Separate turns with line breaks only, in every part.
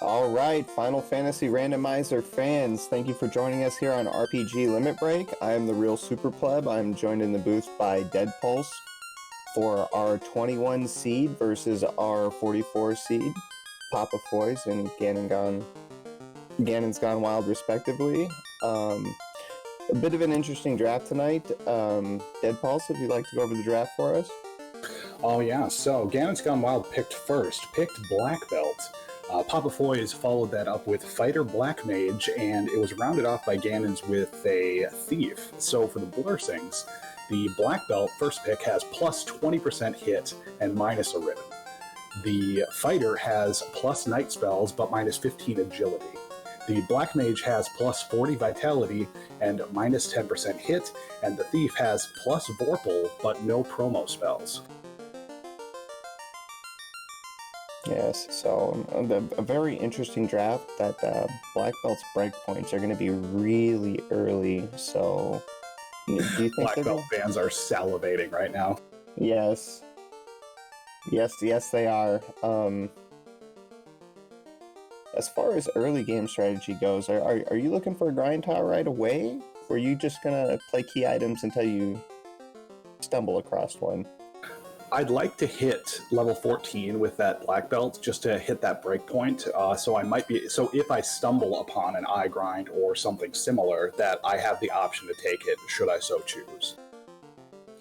All right, Final Fantasy Randomizer fans, thank you for joining us here on RPG Limit Break. I am the real Super Pleb. I'm joined in the booth by Dead Pulse for our 21 seed versus our 44 seed, PapaFoiz and Ganon's Gone Wild, respectively. A bit of an interesting draft tonight. Dead Pulse, if you'd like to go over the draft for us.
Oh yeah, so Ganon's Gone Wild picked Black Belt. PapaFoiz followed that up with Fighter Black Mage, and it was rounded off by Ganon's with a Thief. So for the Blursings, the Black Belt first pick has plus 20% hit and minus a ribbon. The Fighter has plus Night Spells but minus 15 agility. The Black Mage has plus 40 Vitality and minus 10% hit, and the Thief has plus Vorpal but no promo spells.
Yes, so a very interesting draft. That Black Belt's breakpoints are going to be really early, so do you think
Black Belt fans are salivating right now?
Yes, they are. As far as early game strategy goes, are you looking for a grind tower right away, or are you just going to play key items until you stumble across one?
I'd like to hit level 14 with that Black Belt just to hit that breakpoint. So if I stumble upon an eye grind or something similar, that I have the option to take it should I so choose.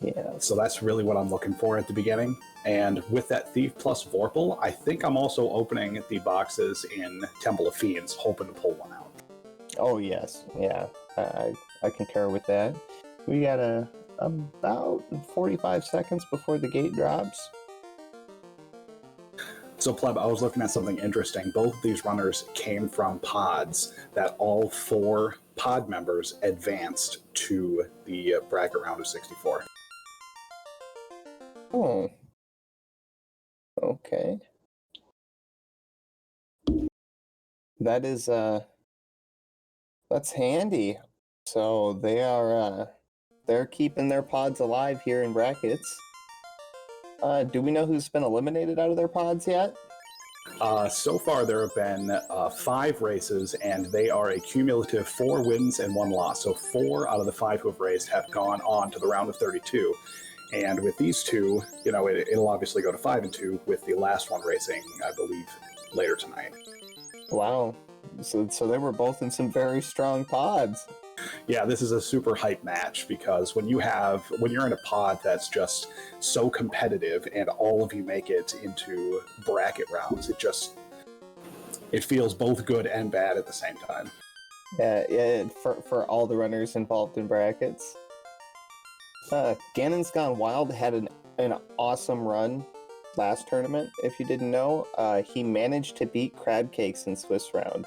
Yeah.
So that's really what I'm looking for at the beginning. And with that Thief plus Vorpal, I think I'm also opening the boxes in Temple of Fiends, hoping to pull one out.
Oh yes, yeah, I concur with that. We got about 45 seconds before the gate drops.
So, Pleb, I was looking at something interesting. Both of these runners came from pods that all 4 pod members advanced to the bracket round of 64.
Oh. Okay. That is, that's handy. So they are, they're keeping their pods alive here in brackets. Do we know who's been eliminated out of their pods yet?
So far, there have been 5 races, and they are a cumulative 4 wins and 1 loss. So 4 out of the 5 who have raced have gone on to the round of 32. And with these 2, it'll obviously go to 5 and 2, with the last one racing, I believe, later tonight.
Wow. So they were both in some very strong pods.
Yeah, this is a super hype match because when you're in a pod that's just so competitive and all of you make it into bracket rounds, it feels both good and bad at the same time.
Yeah, for all the runners involved in brackets. Ganon's Gone Wild had an awesome run last tournament, if you didn't know. He managed to beat Crab Cakes in Swiss round.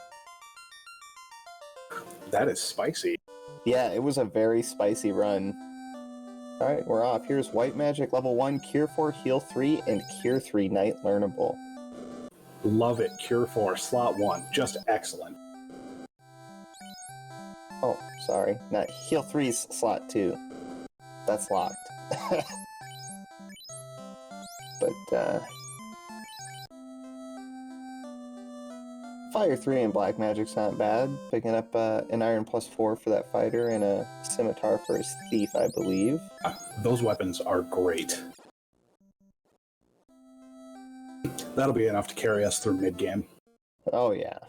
That is spicy.
Yeah, it was a very spicy run. Alright, we're off. Here's White Magic level 1, Cure 4, Heal 3, and Cure 3 Night Learnable.
Love it. Cure 4, slot 1. Just excellent.
Oh, sorry. Not Heal 3's slot 2. That's locked. But, Fire 3 and Black Magic's not bad. Picking up an Iron +4 for that fighter and a Scimitar for his Thief, I believe.
Those weapons are great. That'll be enough to carry us through mid-game.
Oh, yeah.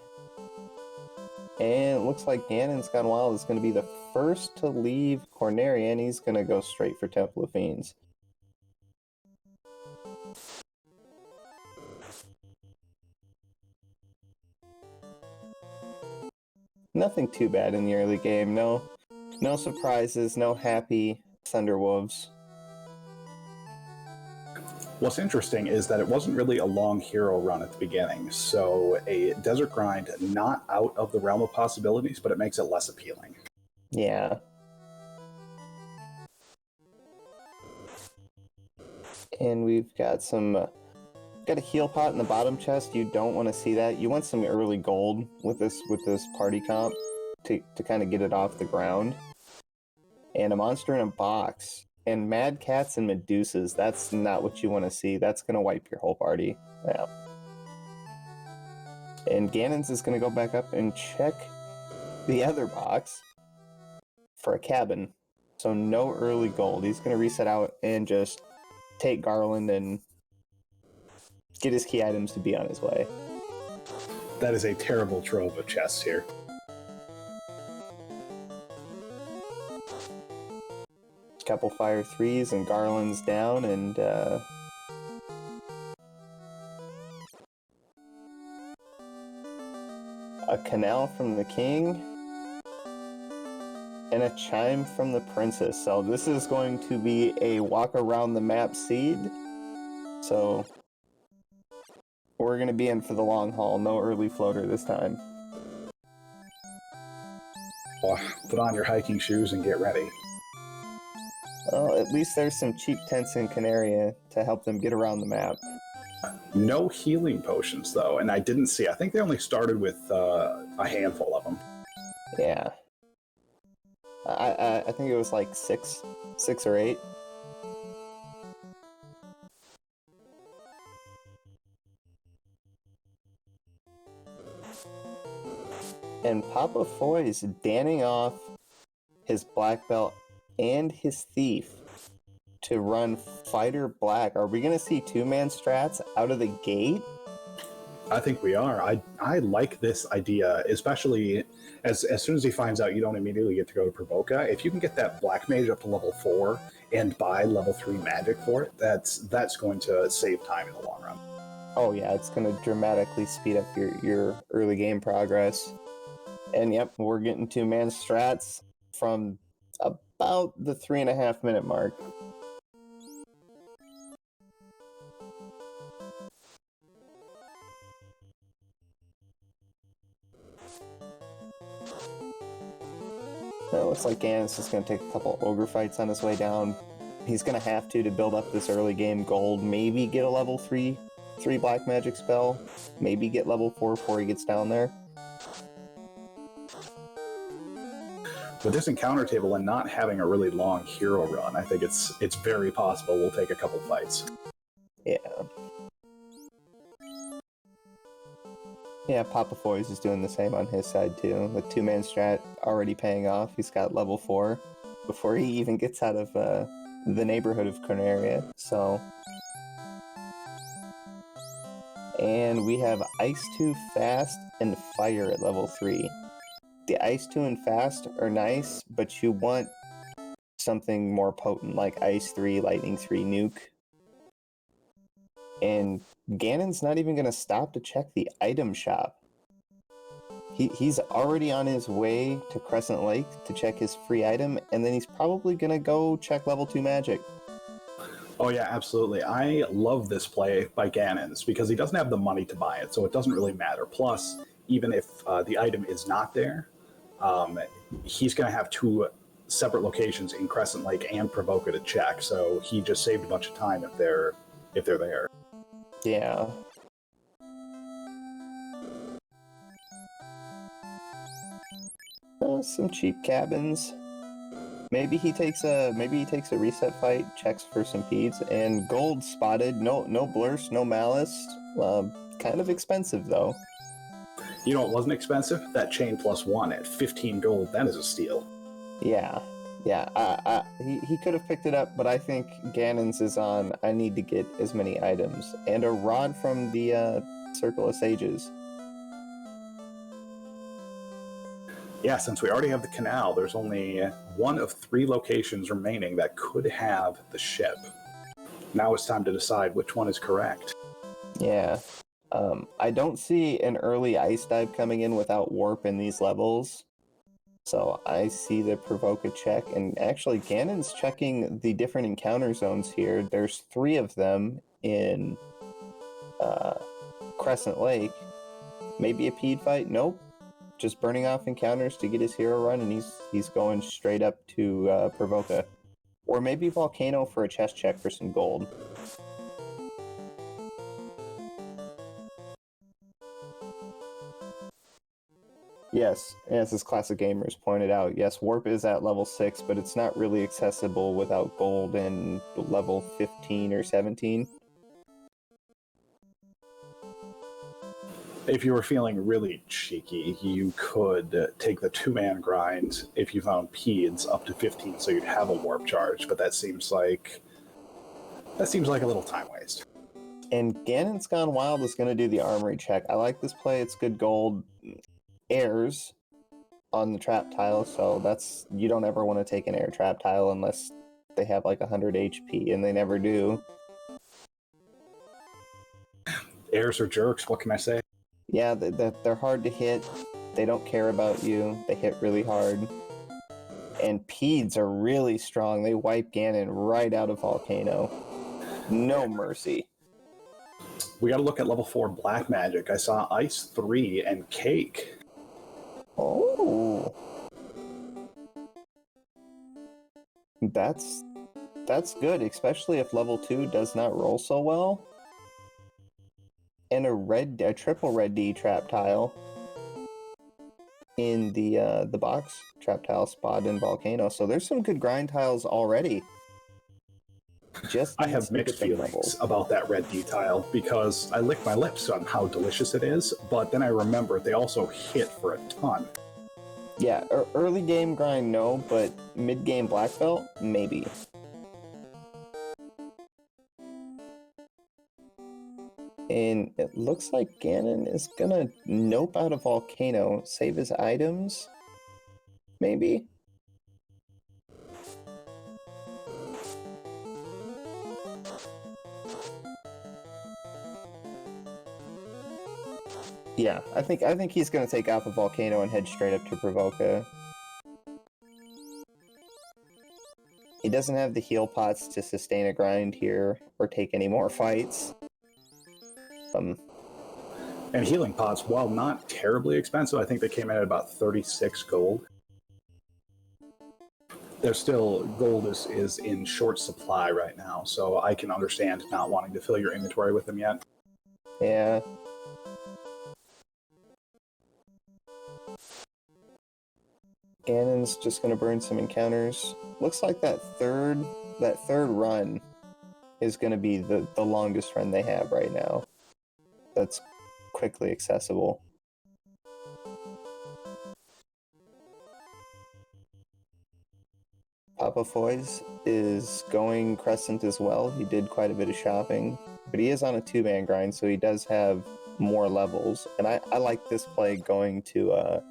And it looks like Ganon's Gone Wild is going to be the first to leave Corneria, and he's going to go straight for Temple of Fiends. Nothing too bad in the early game. No surprises, no happy Thunderwolves.
What's interesting is that it wasn't really a long hero run at the beginning, so a desert grind not out of the realm of possibilities, but it makes it less appealing.
Yeah. And we've got got a heal pot in the bottom chest. You don't want to see that. You want some early gold with this party comp to kind of get it off the ground. And a monster in a box. And Mad Cats and Medusas, that's not what you want to see. That's going to wipe your whole party. Yeah. And Ganon's is going to go back up and check the other box for a cabin. So no early gold. He's going to reset out and just take Garland and get his key items to be on his way.
That is a terrible trove of chests here.
Couple fire threes and Garland's down, and a canal from the king and a chime from the princess. So this is going to be a walk around the map seed. So we're going to be in for the long haul. No early floater this time.
Well, put on your hiking shoes and get ready.
Well, at least there's some cheap tents in Canaria to help them get around the map.
No healing potions, though, and I didn't see. I think they only started with a handful of them.
Yeah. I think it was like six or eight. And PapaFoiz danning off his black belt and his thief to run fighter black. Are we going to see two-man strats out of the gate?
I think we are. I like this idea, especially as soon as he finds out you don't immediately get to go to Provoca. If you can get that black mage up to level 4 and buy level 3 magic for it, that's going to save time in the long run.
Oh yeah, it's going to dramatically speed up your early game progress. And yep, we're getting two-man strats from about the 3.5 minute mark. It looks like Ganon's is going to take a couple ogre fights on his way down. He's going to have to build up this early game gold, maybe get a level 3 black magic spell, maybe get level 4 before he gets down there.
With this encounter table and not having a really long hero run, I think it's very possible we'll take a couple fights.
Yeah. Yeah, PapaFoiz is doing the same on his side too, with two-man strat already paying off. He's got level 4 before he even gets out of the neighborhood of Canaria, so... And we have Ice 2 Fast and Fire at level 3. The Ice 2 and Fast are nice, but you want something more potent like Ice 3, Lightning 3, Nuke. And Ganon's not even going to stop to check the item shop. He's already on his way to Crescent Lake to check his free item, and then he's probably going to go check level 2 magic.
Oh yeah, absolutely. I love this play by Ganon's because he doesn't have the money to buy it, so it doesn't really matter. Plus, even if the item is not there, he's going to have 2 separate locations in Crescent Lake and Provoca to check, so he just saved a bunch of time if they're there.
Yeah. Some cheap cabins. Maybe he takes a reset fight, checks for some peds, and gold spotted. No blurs, no malice. Kind of expensive though.
You know, it wasn't expensive. That chain +1 at 15 gold. That is a steal.
Yeah. He could have picked it up, but I think Ganon's is on. I need to get as many items and a rod from the Circle of Sages.
Yeah, since we already have the canal, there's only 1 of 3 locations remaining that could have the ship. Now it's time to decide which one is correct.
Yeah. I don't see an early ice dive coming in without warp in these levels. So I see the Provoca check, and actually Ganon's checking the different encounter zones here. There's 3 of them in Crescent Lake. Maybe a ped fight? Nope. Just burning off encounters to get his hero run, and he's going straight up to Provoca. Or maybe Volcano for a chest check for some gold. Yes, as Classic Gamers pointed out, yes, Warp is at level 6, but it's not really accessible without gold in level 15 or 17.
If you were feeling really cheeky, you could take the 2-man grind if you found Peds up to 15, so you'd have a warp charge. But that seems like a little time waste.
And Ganon's Gone Wild is going to do the armory check. I like this play. It's good gold. Airs on the trap tile, so that's, you don't ever want to take an air trap tile unless they have like 100 HP, and they never do.
Airs are jerks, what can I say?
Yeah, they're hard to hit. They don't care about you. They hit really hard. And Peds are really strong. They wipe Ganon right out of Volcano. No mercy.
We gotta look at level 4 Black Magic. I saw Ice 3 and Cake.
Oh. That's good, especially if level 2 does not roll so well. And a triple red D trap tile in the box trap tile spot in Volcano. So there's some good grind tiles already.
I have mixed feelings about that red D tile because I lick my lips on how delicious it is, but then I remember they also hit for a ton.
Yeah, early game grind, no, but mid game black belt, maybe. And it looks like Ganon is gonna nope out of Volcano, save his items, maybe? Yeah, I think he's gonna take off a Volcano and head straight up to Provoca. He doesn't have the heal pots to sustain a grind here or take any more fights.
And healing pots, while not terribly expensive, I think they came in at about 36 gold. There's still, gold is in short supply right now, so I can understand not wanting to fill your inventory with them yet.
Yeah. Ganon's just gonna burn some encounters. Looks like that third run is gonna be the longest run they have right now. That's quickly accessible. PapaFoiz is going Crescent as well. He did quite a bit of shopping, but he is on a 2-man grind, so he does have more levels. And I like this play going to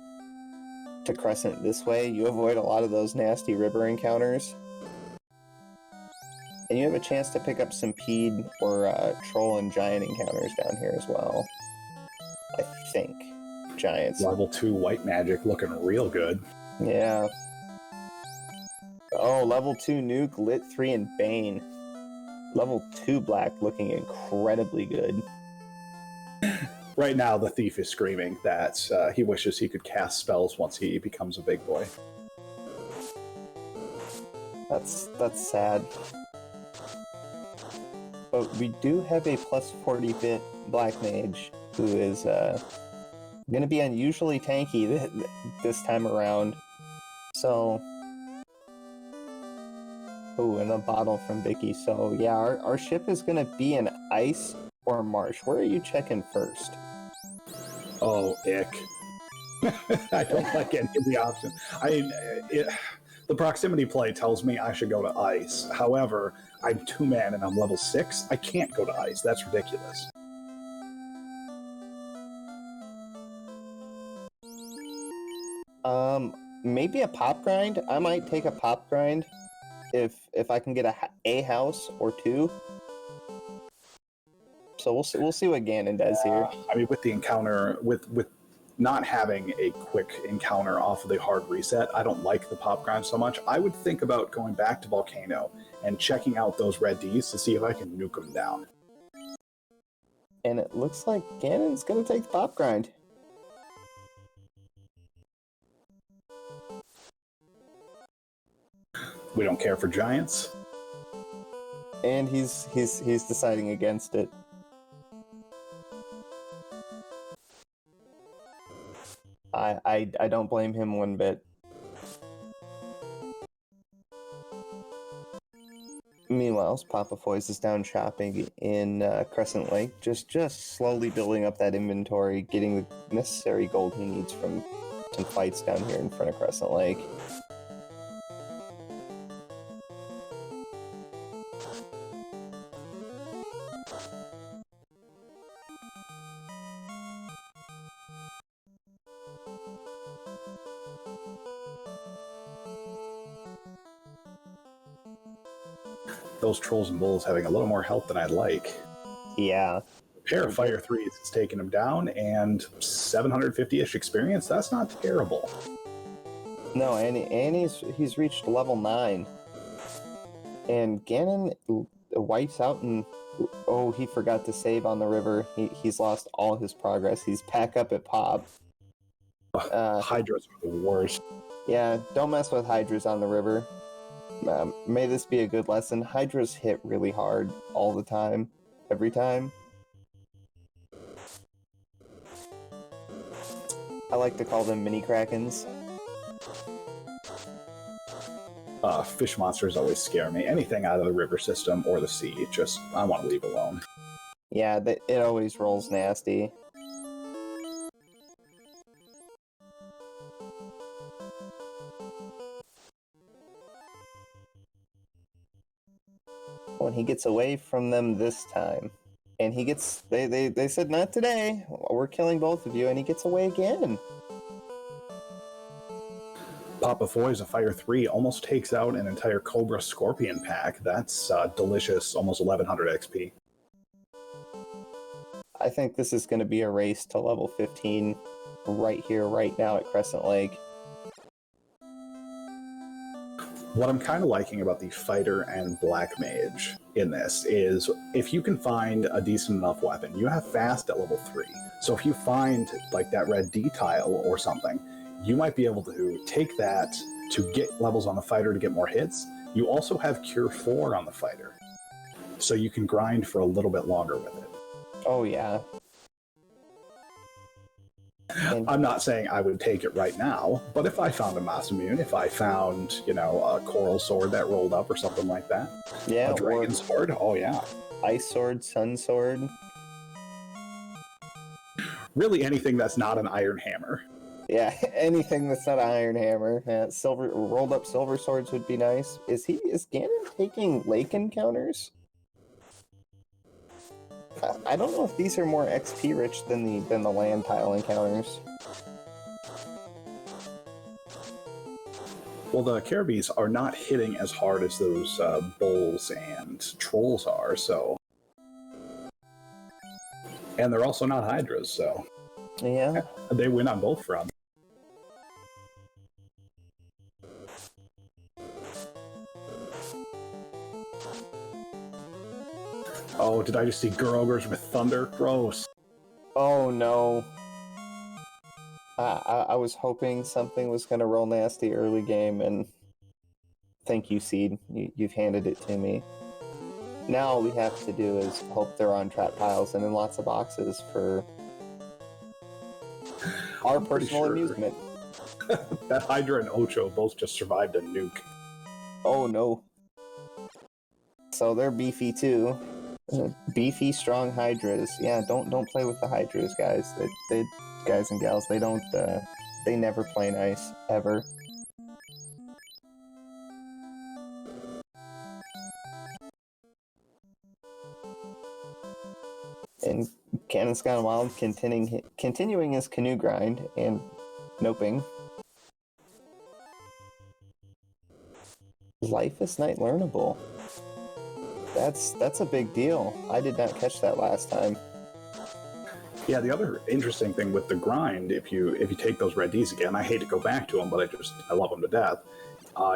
Crescent this way. You avoid a lot of those nasty river encounters. And you have a chance to pick up some Pede or Troll and Giant encounters down here as well. I think. Giants.
Level 2 White Magic looking real good.
Yeah. Oh, level 2 Nuke, Lit 3, and Bane. Level 2 Black looking incredibly good.
Right now, the Thief is screaming that he wishes he could cast spells once he becomes a big boy.
That's sad. But we do have a plus 40-bit Black Mage who is going to be unusually tanky this time around. So... Oh, and a bottle from Vicky. So yeah, our ship is going to be in Ice or Marsh. Where are you checking first?
Oh, ick. I don't like any of the options. The proximity play tells me I should go to Ice. However, I'm 2-man and I'm level 6. I can't go to Ice. That's ridiculous.
Maybe a pop grind? I might take a pop grind if I can get a house or 2. So we'll see what Ganon does here.
I mean, with the encounter, with not having a quick encounter off of the hard reset, I don't like the pop grind so much. I would think about going back to Volcano and checking out those red Ds to see if I can nuke them down.
And it looks like Ganon's gonna take the pop grind.
We don't care for giants.
And he's deciding against it. I don't blame him one bit. Meanwhile, PapaFoiz is down shopping in Crescent Lake, just slowly building up that inventory, getting the necessary gold he needs from some fights down here in front of Crescent Lake.
Those trolls and bulls having a little more health than I'd like.
Yeah.
A pair of Fire 3s is taking him down, and 750-ish experience, that's not terrible.
No, and he's reached level 9. And Ganon wipes out and... Oh, he forgot to save on the river. He's lost all his progress. He's back up at Pop.
Hydras are the worst.
Yeah, don't mess with Hydras on the river. May this be a good lesson. Hydras hit really hard all the time. Every time. I like to call them mini Krakens.
Fish monsters always scare me. Anything out of the river system or the sea, just, I want to leave alone.
Yeah, it always rolls nasty. When he gets away from them this time, and he gets, they said, not today, we're killing both of you, and he gets away again.
PapaFoiz, a Fire 3, almost takes out an entire Cobra Scorpion pack. That's delicious, almost 1100 XP.
I think this is going to be a race to level 15 right here, right now at Crescent Lake.
What I'm kind of liking about the Fighter and Black Mage in this is if you can find a decent enough weapon, you have fast at level 3. So if you find like that red D tile or something, you might be able to take that to get levels on the Fighter to get more hits. You also have Cure 4 on the Fighter, so you can grind for a little bit longer with it.
Oh yeah. And
I'm not saying I would take it right now, but if I found a Masamune, if I found, you know, a Coral Sword that rolled up or something like that,
yeah,
a Dragon Sword, oh yeah.
Ice Sword, Sun Sword.
Really anything that's not an Iron Hammer.
Yeah, anything that's not an Iron Hammer. Yeah, rolled up Silver Swords would be nice. Is Ganon taking Lake encounters? I don't know if these are more XP rich than the land tile encounters.
Well, the Caribbees are not hitting as hard as those bulls and trolls are, so. And they're also not Hydras, so.
Yeah.
They win on both fronts. Oh, did I just see Gurogers with Thunder? Gross.
Oh no. I was hoping something was going to roll nasty early game, and thank you, Seed. You've handed it to me. Now all we have to do is hope they're on trap piles and in lots of boxes for our personal amusement.
That Hydra and Ocho both just survived a nuke.
Oh no. So they're beefy too. Beefy, strong Hydras. Yeah, don't play with the Hydras, guys. They guys and gals, they don't. They never play nice ever. And Ganon's Gone Wild continuing his canoe grind and noping. Life is Night learnable. That's a big deal. I did not catch that last time.
Yeah, the other interesting thing with the grind, if you take those red Ds again, I hate to go back to them, but I love them to death.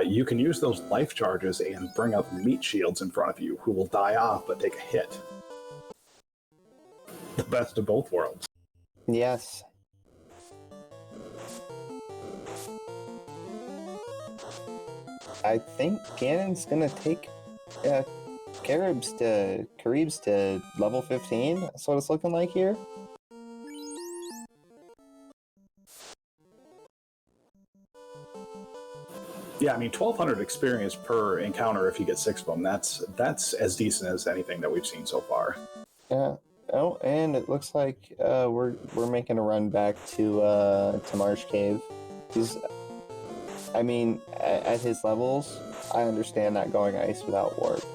You can use those life charges and bring up meat shields in front of you, who will die off but take a hit. The best of both worlds.
Yes. I think Ganon's gonna take Caribs to level 15. That's what it's looking like here.
Yeah, I mean, 1,200 experience per encounter if you get 6 of them. That's as decent as anything that we've seen so far.
Yeah. Oh, and it looks like we're making a run back to Marsh Cave. I mean, at his levels, I understand not going ice without warp.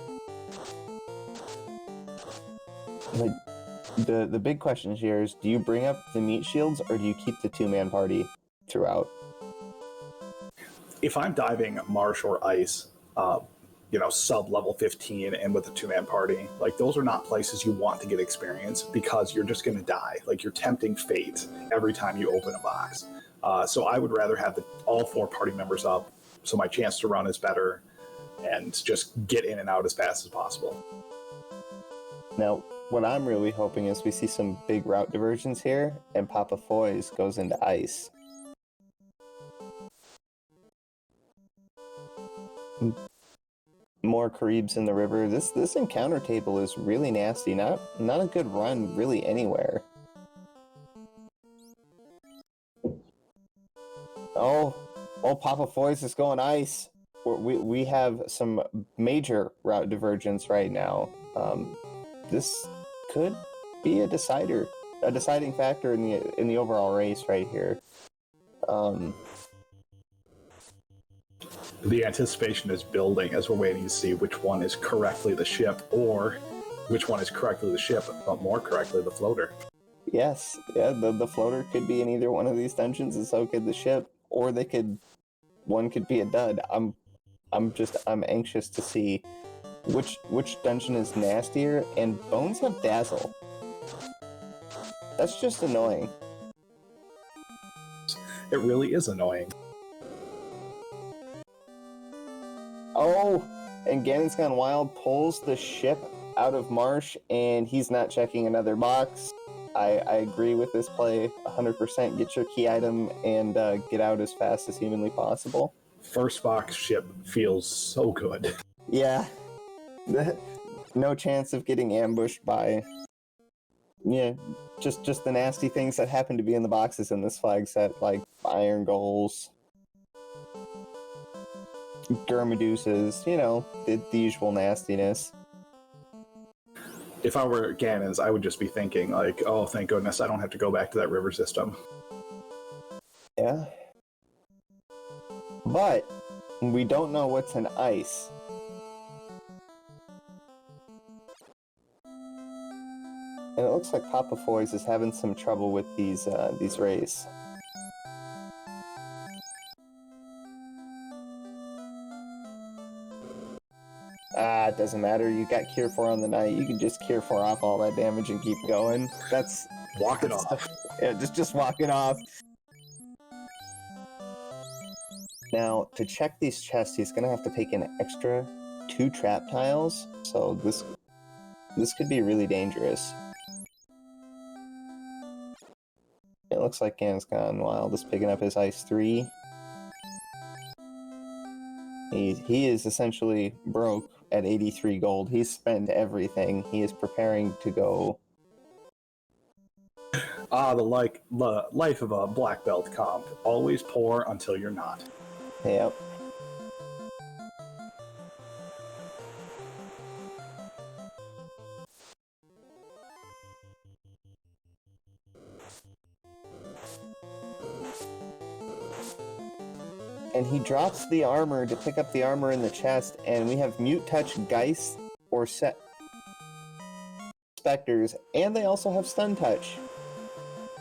But the big question here is, do you bring up the meat shields or do you keep the 2-man party throughout?
If I'm diving marsh or ice, sub level 15 and with a 2-man party, like those are not places you want to get experience because you're just going to die. Like you're tempting fate every time you open a box. So I would rather have all 4 party members up so my chance to run is better and just get in and out as fast as possible.
Now, what I'm really hoping is we see some big route diversions here and PapaFoiz goes into ice. More Caribs in the river. This encounter table is really nasty. Not a good run really anywhere. Oh, PapaFoiz is going ice. We have some major route divergence right now. This could be a deciding factor in the overall race right here.
The anticipation is building as we're waiting to see which one is correctly the ship, or which one is correctly the ship, but more correctly the floater.
Yes, yeah, the floater could be in either one of these dungeons, and so could the ship, or one could be a dud. I'm anxious to see which dungeon is nastier, and Bones have Dazzle. That's just annoying.
It really is annoying.
Oh, and ganonsgonewild pulls the ship out of Marsh, and he's not checking another box. I agree with this play 100%. Get your key item and get out as fast as humanly possible.
First box ship feels so good.
Yeah. No chance of getting ambushed by... Yeah, just the nasty things that happen to be in the boxes in this flag set, like iron goals, Gurmadeuces, the usual nastiness.
If I were Ganons, I would just be thinking, like, oh, thank goodness I don't have to go back to that river system.
Yeah. But we don't know what's in ice. And it looks like PapaFoiz is having some trouble with these rays. It doesn't matter. You got Cure 4 on the night. You can just Cure 4 off all that damage and keep going.
Walk it off.
Yeah, just walk it off. Now, to check these chests, he's gonna have to take an extra 2 trap tiles. So this could be really dangerous. It looks like ganonsgonewild is picking up his ice 3. He is essentially broke at 83 gold. He's spent everything. He is preparing to go.
The life of a black belt comp. Always poor until you're not.
Yep. And he drops the armor to pick up the armor in the chest, and we have Mute Touch, Geist, or Set Specters, and they also have Stun Touch.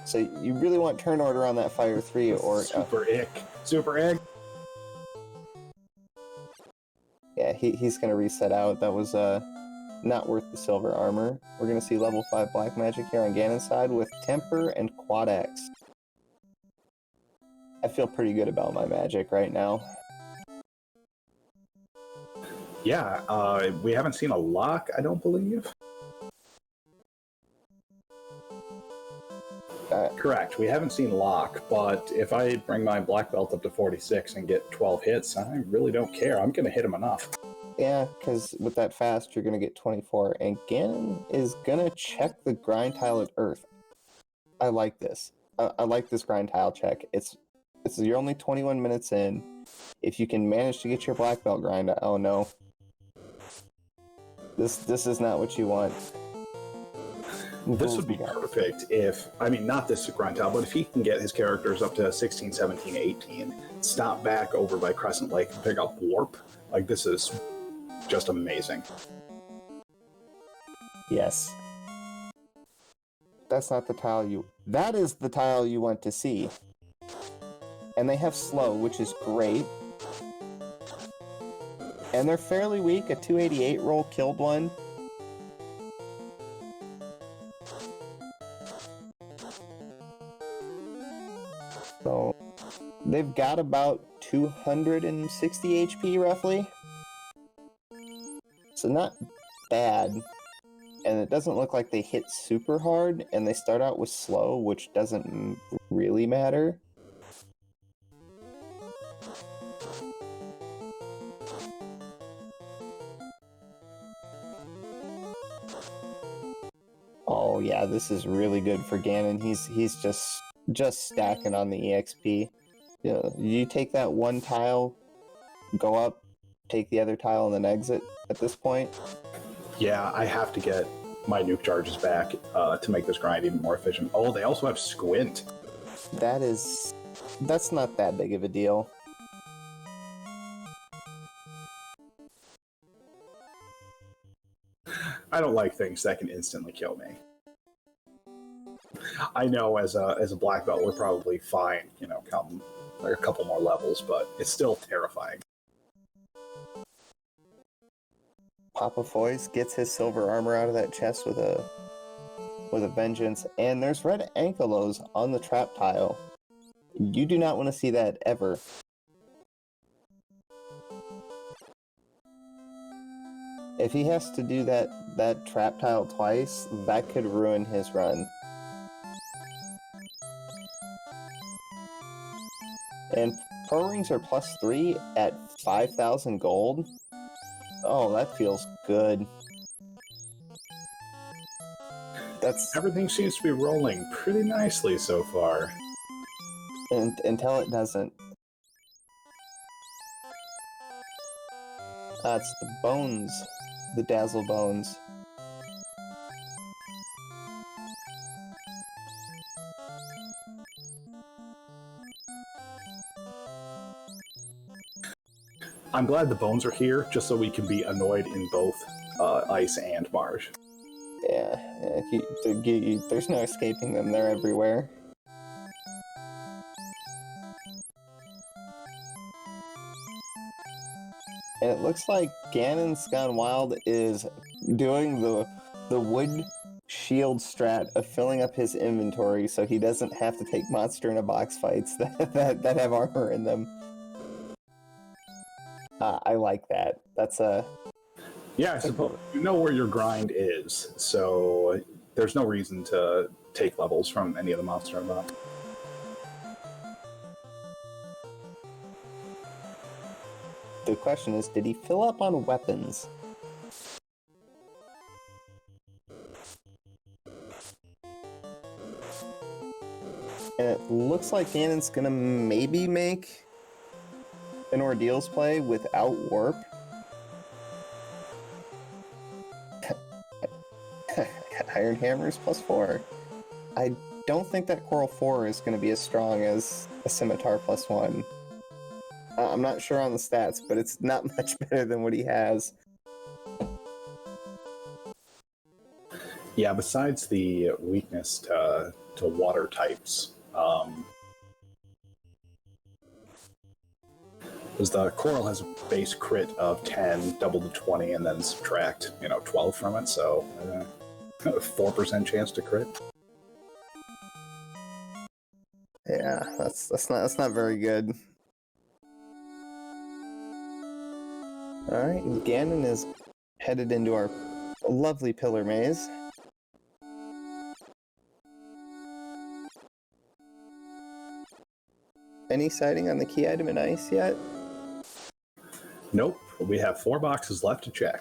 So you really want turn order on that Fire 3 or...
Super ick. Super ick.
Yeah, he's going to reset out. That was not worth the silver armor. We're going to see level 5 black magic here on Ganon's side with Temper and Quad Axe. I feel pretty good about my magic right now.
Yeah, we haven't seen a lock, I don't believe. Correct, we haven't seen lock, but if I bring my black belt up to 46 and get 12 hits, I really don't care. I'm going to hit him enough.
Yeah, because with that fast, you're going to get 24, and Ganon is going to check the grind tile at Earth. I like this. I like this grind tile check. You're only 21 minutes in. If you can manage to get your black belt grind, oh no. This is not what you want.
This would be perfect if, I mean, not this grind tile, but if he can get his characters up to 16, 17, 18, stop back over by Crescent Lake and pick up Warp, like, this is just amazing.
Yes. That's not the tile you... That is the tile you want to see. And they have slow, which is great. And they're fairly weak. A 288 roll killed one. So they've got about 260 HP roughly. So not bad. And it doesn't look like they hit super hard, and they start out with slow, which doesn't really matter. Oh yeah, this is really good for Ganon. He's just stacking on the EXP. Yeah, you take that one tile, go up, take the other tile, and then exit at this point.
Yeah, I have to get my nuke charges back to make this grind even more efficient. Oh, they also have Squint.
That's not that big of a deal.
I don't like things that can instantly kill me. I know as a black belt we're probably fine, you know, come like a couple more levels, but it's still terrifying.
PapaFoiz gets his silver armor out of that chest with a vengeance, and there's red ankylos on the trap tile. You do not want to see that ever. If he has to do that trap tile twice, that could ruin his run. And pro rings are +3 at 5,000 gold. Oh, that feels good.
Everything seems to be rolling pretty nicely so far.
Until it doesn't. That's the bones. The dazzle bones.
I'm glad the bones are here, just so we can be annoyed in both Ice and Marsh.
Yeah, there's no escaping them. They're everywhere. And it looks like Ganon's Gone Wild is doing the wood shield strat of filling up his inventory so he doesn't have to take monster in a box fights that have armor in them. I like that. That's a...
Yeah, I suppose you know where your grind is, so there's no reason to take levels from any of the monster in that.
The question is, did he fill up on weapons? And it looks like Ganon's gonna maybe make an Ordeals play without Warp. Iron Hammers +4. I don't think that Coral 4 is going to be as strong as a Scimitar +1. I'm not sure on the stats, but it's not much better than what he has.
Yeah, besides the weakness to water types, because the Coral has a base crit of 10, double to 20, and then subtract 12 from it, so 4% chance to crit.
Yeah, that's not very good. All right, Ganon is headed into our lovely pillar maze. Any sighting on the key item in ice yet?
Nope, we have 4 boxes left to check.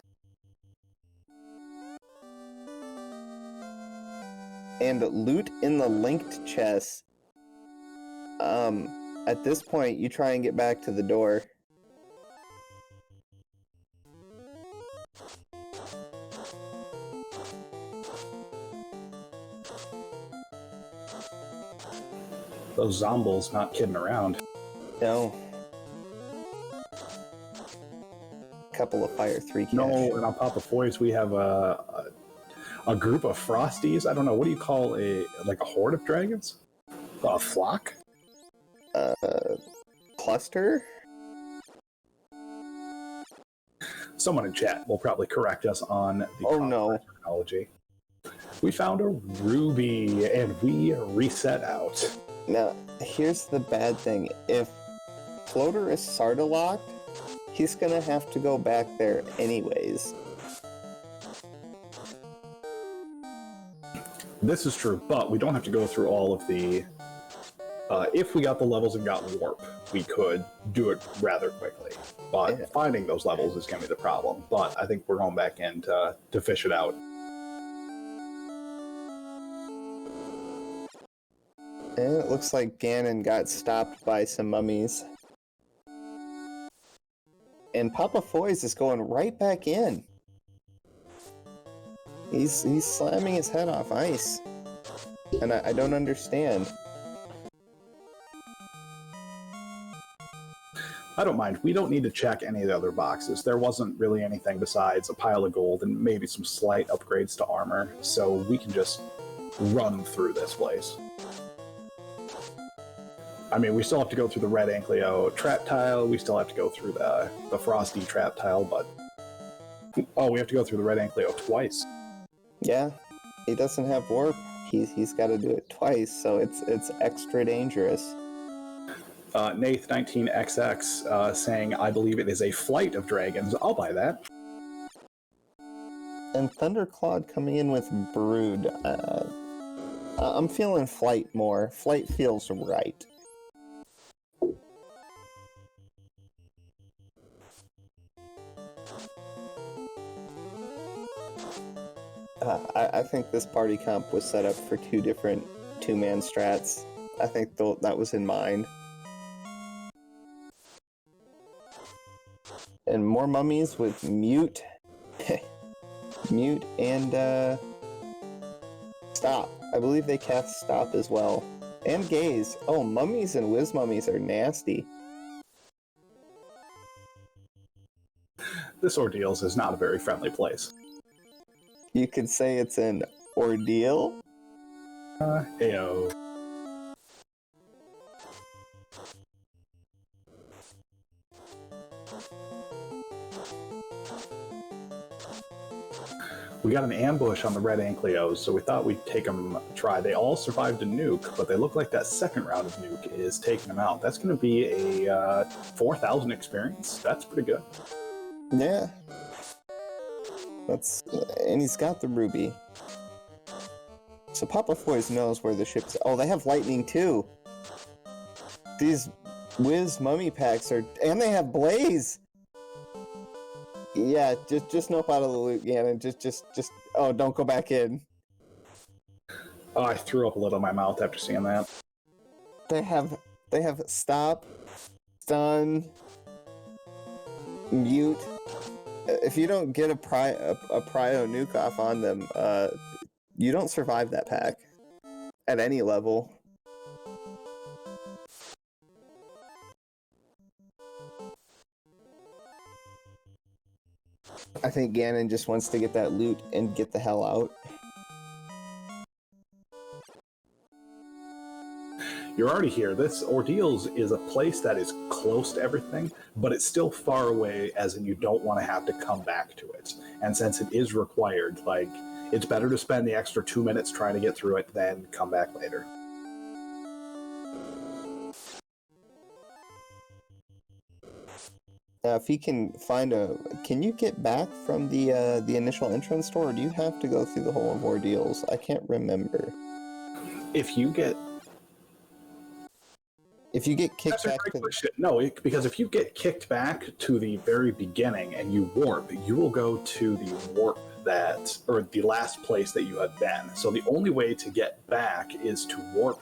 And loot in the linked chest. At this point, you try and get back to the door.
Those zombies not kidding around.
No. Couple of Fire 3 cash.
No, and on PapaFoiz we have a group of Frosties. I don't know, what do you call a horde of dragons? A flock?
Cluster?
Someone in chat will probably correct us on the terminology. We found a ruby and we reset out.
Now, here's the bad thing. If Floater is Sarda locked, he's gonna have to go back there anyways.
This is true, but we don't have to go through all of the... if we got the levels and got warp, we could do it rather quickly. But finding those levels is going to be the problem. But I think we're going back in to fish it out.
And it looks like Ganon got stopped by some mummies. And PapaFoiz is going right back in. He's slamming his head off ice. And I don't understand.
I don't mind. We don't need to check any of the other boxes. There wasn't really anything besides a pile of gold and maybe some slight upgrades to armor, so we can just run through this place. I mean, we still have to go through the red Ankleo trap tile, we still have to go through the Frosty trap tile, but... Oh, we have to go through the red Ankleo twice.
Yeah, he doesn't have warp. He's got to do it twice, so it's extra dangerous.
Nath19XX saying, I believe it is a flight of dragons. I'll buy that.
And Thunderclawed coming in with Brood. I'm feeling Flight more. Flight feels right. I think this party comp was set up for two different two-man strats. I think that was in mind. And more mummies with Mute. Mute and Stop. I believe they cast Stop as well. And Gaze. Oh, mummies and whiz mummies are nasty.
This Ordeals is not a very friendly place.
You could say it's an ordeal?
Ayo. We got an ambush on the red Ankleos, so we thought we'd take them a try. They all survived a nuke, but they look like that second round of nuke is taking them out. That's going to be a 4,000 experience. That's pretty good.
Yeah. And he's got the ruby. So PapaFoiz knows where the ship's... Oh, they have lightning too. These whiz mummy packs are... And they have blaze! Yeah, just nope out of the loot, Ganon. Just... Oh, don't go back in.
Oh, I threw up a little in my mouth after seeing that.
They have Stop, Stun, Mute. If you don't get a prio nuke off on them, you don't survive that pack at any level. I think Ganon just wants to get that loot and get the hell out.
You're already here. This Ordeals is a place that is close to everything, but it's still far away, as in you don't want to have to come back to it. And since it is required, like, it's better to spend the extra 2 minutes trying to get through it than come back later.
Now, if he can find a... Can you get back from the initial entrance door, or do you have to go through the whole of Ordeals? I can't remember.
If you get
kicked back to...
No, because if you get kicked back to the very beginning and you warp, you will go to the warp or the last place that you had been. So the only way to get back is to warp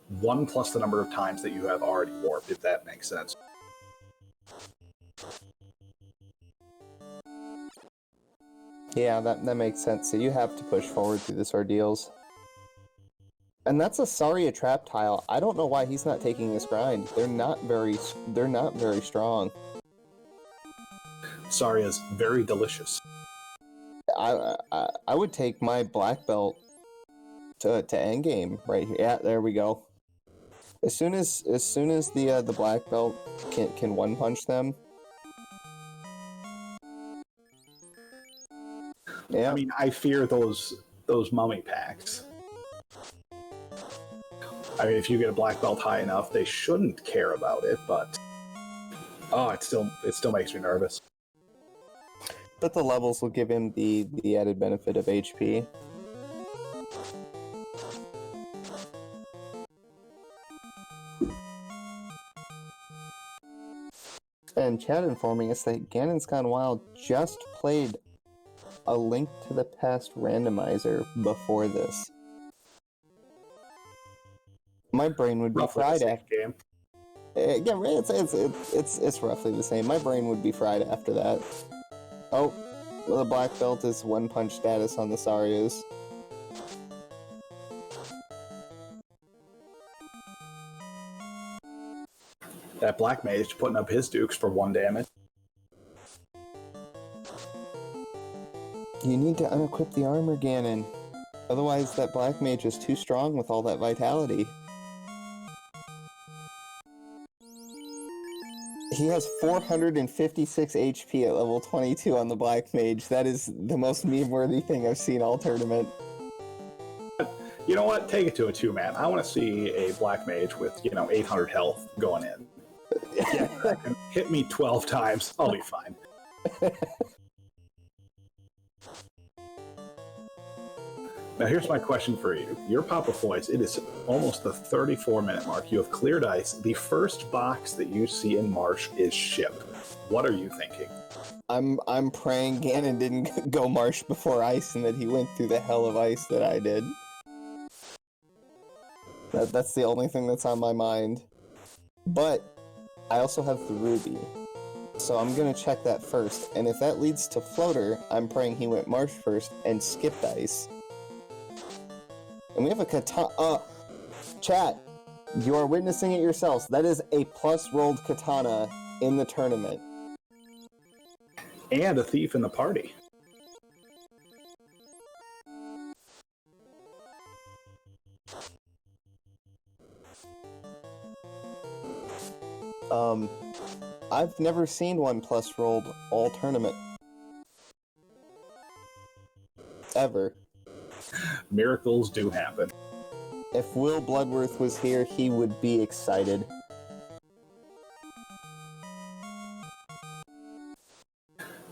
1 plus the number of times that you have already warped, if that makes sense.
Yeah, that makes sense. So you have to push forward through this ordeals. And that's a Saria trap tile. I don't know why he's not taking this grind. They're not very strong.
Saria's very delicious.
I would take my black belt to endgame right here. Yeah, there we go. As soon as the black belt can one punch them. Yeah.
I mean, I fear those mummy packs. I mean, if you get a black belt high enough, they shouldn't care about it, but it still makes me nervous.
But the levels will give him the added benefit of HP. And chat informing us that Ganon's Gone Wild just played A Link to the Past randomizer before this. My brain would be fried after.
Game.
Yeah, it's roughly the same. My brain would be fried after that. Oh, well, the black belt is one punch status on the Sarias.
That black mage putting up his dukes for 1 damage.
You need to unequip the armor, Ganon. Otherwise, that black mage is too strong with all that vitality. He has 456 HP at level 22 on the black mage. That is the most meme-worthy thing I've seen all tournament.
You know what? Take it to a 2-man. I want to see a black mage with, 800 health going in. Yeah, hit me 12 times. I'll be fine. Now, here's my question for you. Your PapaFoiz, it is almost the 34-minute mark. You have cleared ice. The first box that you see in Marsh is shipped. What are you thinking?
I'm praying Ganon didn't go Marsh before ice and that he went through the hell of ice that I did. That's the only thing that's on my mind. But I also have the ruby. So I'm gonna check that first. And if that leads to floater, I'm praying he went Marsh first and skipped ice. And we have a katana. Chat, you are witnessing it yourselves. That is a plus rolled katana in the tournament.
And a thief in the party.
I've never seen one plus rolled all tournament. Ever.
Miracles do happen.
If Will Bloodworth was here, he would be excited.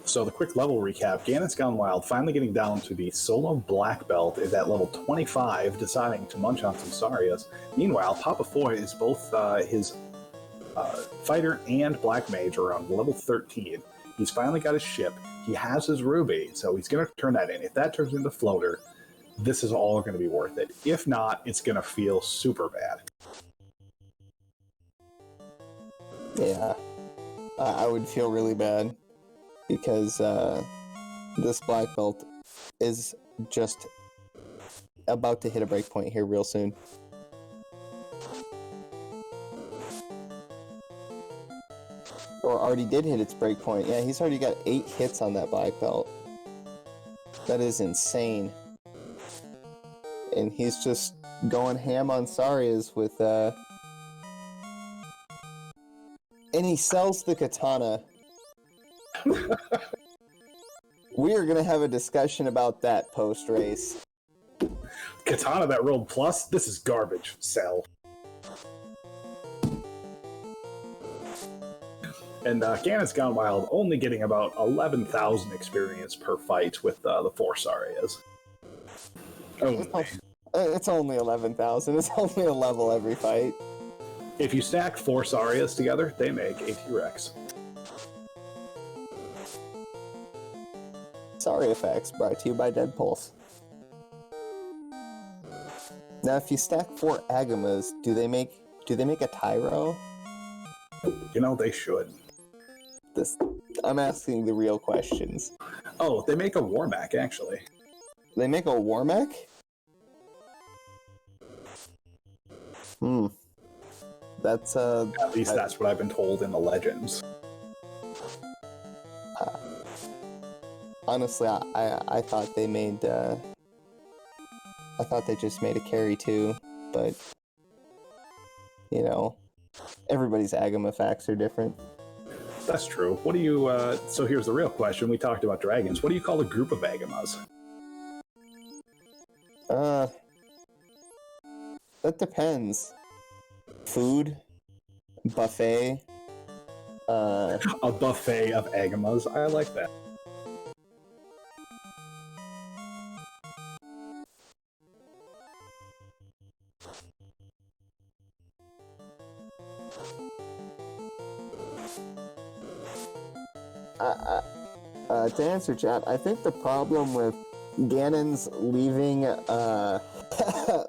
So the quick level recap, Ganon's Gone Wild, finally getting down to the solo black belt, is at level 25, deciding to munch on some Sarias. Meanwhile, PapaFoiz is both his fighter and black mage are on level 13. He's finally got his ship. He has his ruby, so he's going to turn that in. If that turns into floater, this is all going to be worth it. If not, it's going to feel super bad.
Yeah. I would feel really bad. Because this black belt is just about to hit a breakpoint here real soon. Or already did hit its breakpoint. Yeah, he's already got 8 hits on that black belt. That is insane. And he's just going ham on Sarias with and he sells the katana. We are going to have a discussion about that post-race.
Katana that rolled plus? This is garbage. Sell. And Ganon's Gone Wild only getting about 11,000 experience per fight with the 4 Sarias.
It's only 11,000. It's only a level every fight.
If you stack 4 Sarias together, they make a T-Rex.
Sorry effects brought to you by Dead Pulse. Now, if you stack 4 Agamas, do they make a Tyro?
You know, they should.
I'm asking the real questions.
Oh, they make a Warmac, actually.
They make a Warmech? That's
At least that's what I've been told in the legends.
Honestly, I thought they made I thought they just made a carry too, but you know, everybody's Agama facts are different.
That's true. What do you, so here's the real question. We talked about dragons. What do you call a group of Agamas?
That depends. Food, buffet,
A buffet of Agamas. I like that.
To answer chat, I think the problem with Ganon's leaving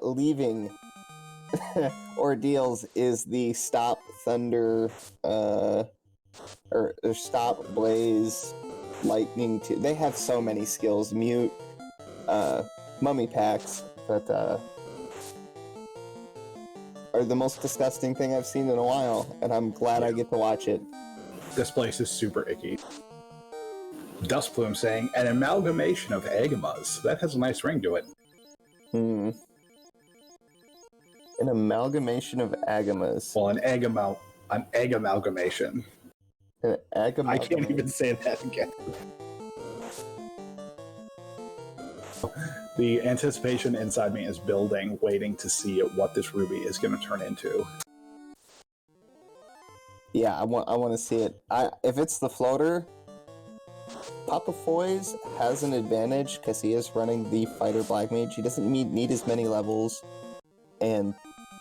leaving ordeals is the stop thunder or stop blaze lightning. They have so many skills, mute, mummy packs that are the most disgusting thing I've seen in a while, and I'm glad I get to watch it.
This place is super icky. Dustplume saying, an amalgamation of Agamas. That has a nice ring to it.
An amalgamation of Agamas.
Well, an egg amalgamation.
An egg
I can't even say that again. The anticipation inside me is building, waiting to see what this ruby is going to turn into.
Yeah, I want to see it. If it's the floater, PapaFoiz has an advantage because he is running the fighter black mage. He doesn't need as many levels, and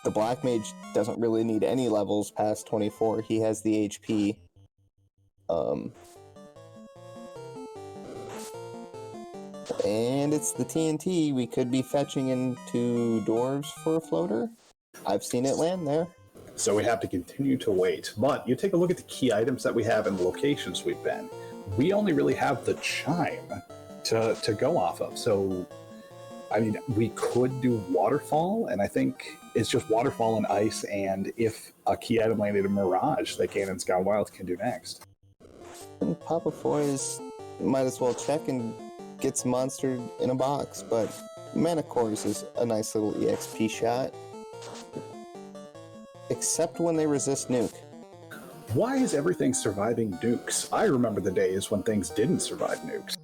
the black mage doesn't really need any levels past 24. He has the HP. And it's the TNT. We could be fetching into dwarves for a floater. I've seen it land there.
So we have to continue to wait. But you take a look at the key items that we have and the locations we've been. We only really have the chime to go off of. So, I mean, we could do waterfall, and I think it's just waterfall and ice, and if a key item landed in Mirage that Ganon's Gone Wild can do next.
And PapaFoiz might as well check and gets monstered in a box, but Mana Cores is a nice little EXP shot. Except when they resist nuke.
Why is everything surviving nukes? I remember the days when things didn't survive nukes.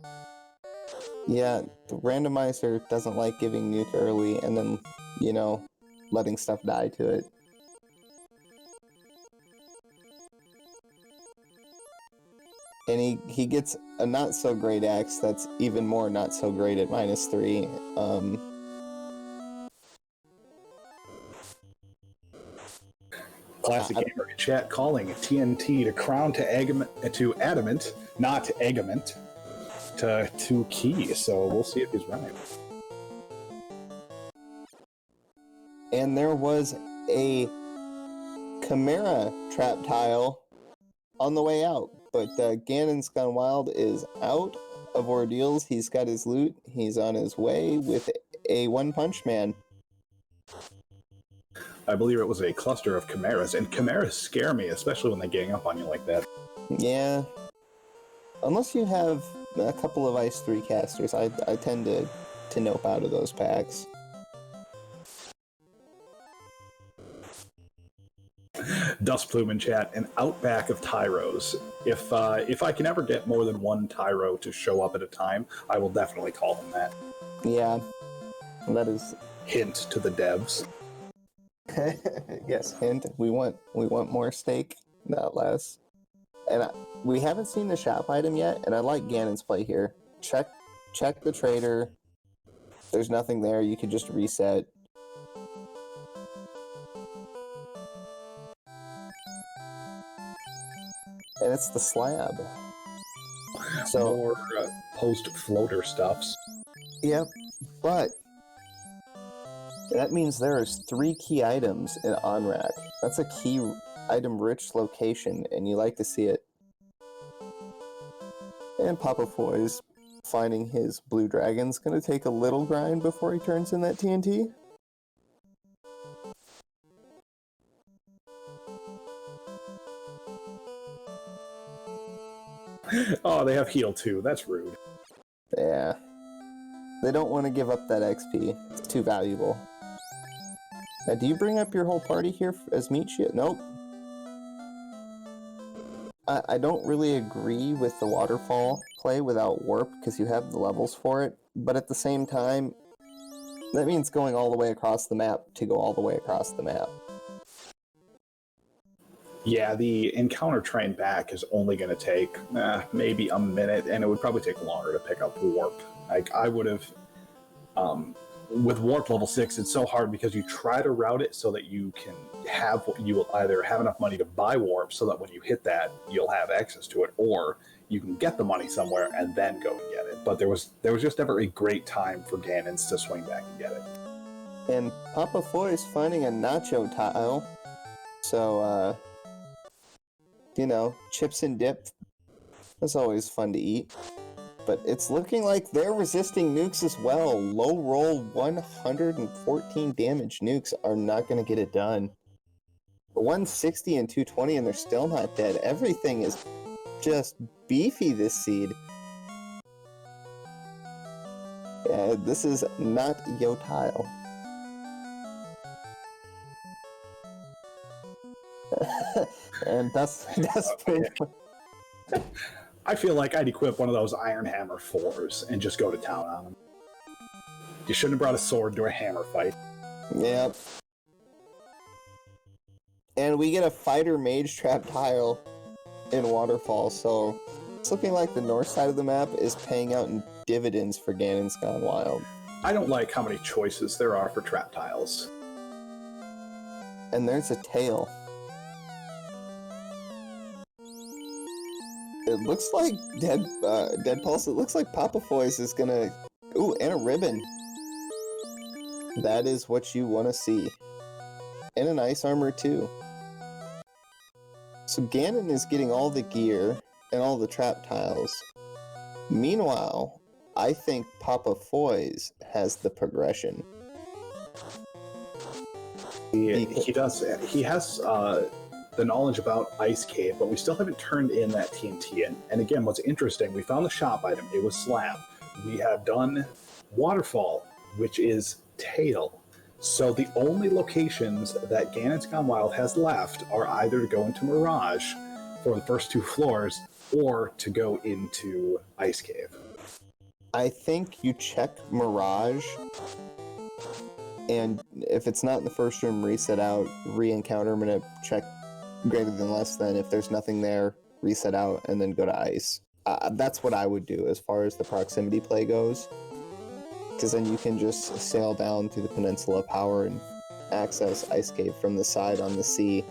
Yeah, the randomizer doesn't like giving nuke early and then, you know, letting stuff die to it. And he gets a not-so-great axe that's even more not-so-great at -3.
Classic Gamer in chat calling TNT to crown to adamant, not Eggament, to key. So we'll see if he's right.
And there was a Chimera trap tile on the way out, but Ganon's Gone Wild is out of ordeals. He's got his loot. He's on his way with a One-Punch Man.
I believe it was a cluster of chimeras, and chimeras scare me, especially when they gang up on you like that.
Yeah. Unless you have a couple of Ice 3 casters, I tend to nope out of those packs.
Dustplume in chat, an outback of Tyros. If I can ever get more than one Tyro to show up at a time, I will definitely call them that.
Yeah. That is...
Hint to the devs.
Yes, hint. We want more steak, not less. And we haven't seen the shop item yet, and I like Ganon's play here. Check the trader. There's nothing there. You could just reset. And it's the slab. So
more post-floater stuffs.
Yep, but That means there is 3 key items in on-rack. That's a key item-rich location, and you like to see it. And PapaFoiz finding his blue dragon's gonna take a little grind before he turns in that TNT.
Oh, they have heal too. That's rude.
Yeah. They don't want to give up that XP. It's too valuable. Now, do you bring up your whole party here as meat shit? Nope. I don't really agree with the waterfall play without warp, because you have the levels for it, but at the same time, that means going all the way across the map to go all the way across the map.
Yeah, the encounter train back is only going to take maybe a minute, and it would probably take longer to pick up warp. Like, I would have... with warp level 6, it's so hard because you try to route it so that you can have, you will either have enough money to buy warp so that when you hit that, you'll have access to it, or you can get the money somewhere and then go and get it. But there was just never a great time for Ganons to swing back and get it.
And PapaFoiz finding a nacho tile, so, you know, chips and dip, that's always fun to eat. But it's looking like they're resisting nukes as well. Low roll 114 damage nukes are not going to get it done. 160 and 220 and they're still not dead. Everything is just beefy this seed. Yeah, this is not yo tile. And that's pretty much...
I feel like I'd equip one of those Iron Hammer 4s and just go to town on them. You shouldn't have brought a sword to a hammer fight.
Yep. And we get a fighter mage trap tile in Waterfall, so it's looking like the north side of the map is paying out in dividends for Ganon's Gone Wild.
I don't like how many choices there are for trap tiles.
And there's a tail. It looks like Dead Pulse. It looks like PapaFoiz is gonna... Ooh, and a ribbon. That is what you want to see. And an ice armor too. So Ganon is getting all the gear and all the trap tiles. Meanwhile, I think PapaFoiz has the progression.
He does. He has the knowledge about Ice Cave, but we still haven't turned in that TNT. And again, what's interesting, we found the shop item. It was Slab. We have done Waterfall, which is Tail. So the only locations that Ganon's Gone Wild has left are either to go into Mirage for the first 2 floors or to go into Ice Cave.
I think you check Mirage, and if it's not in the first room, reset out, re-encounter. I'm going to check greater than less than. If there's nothing there, reset out, and then go to Ice. That's what I would do as far as the proximity play goes. Because then you can just sail down through the Peninsula of Power and access Ice Cave from the side on the sea.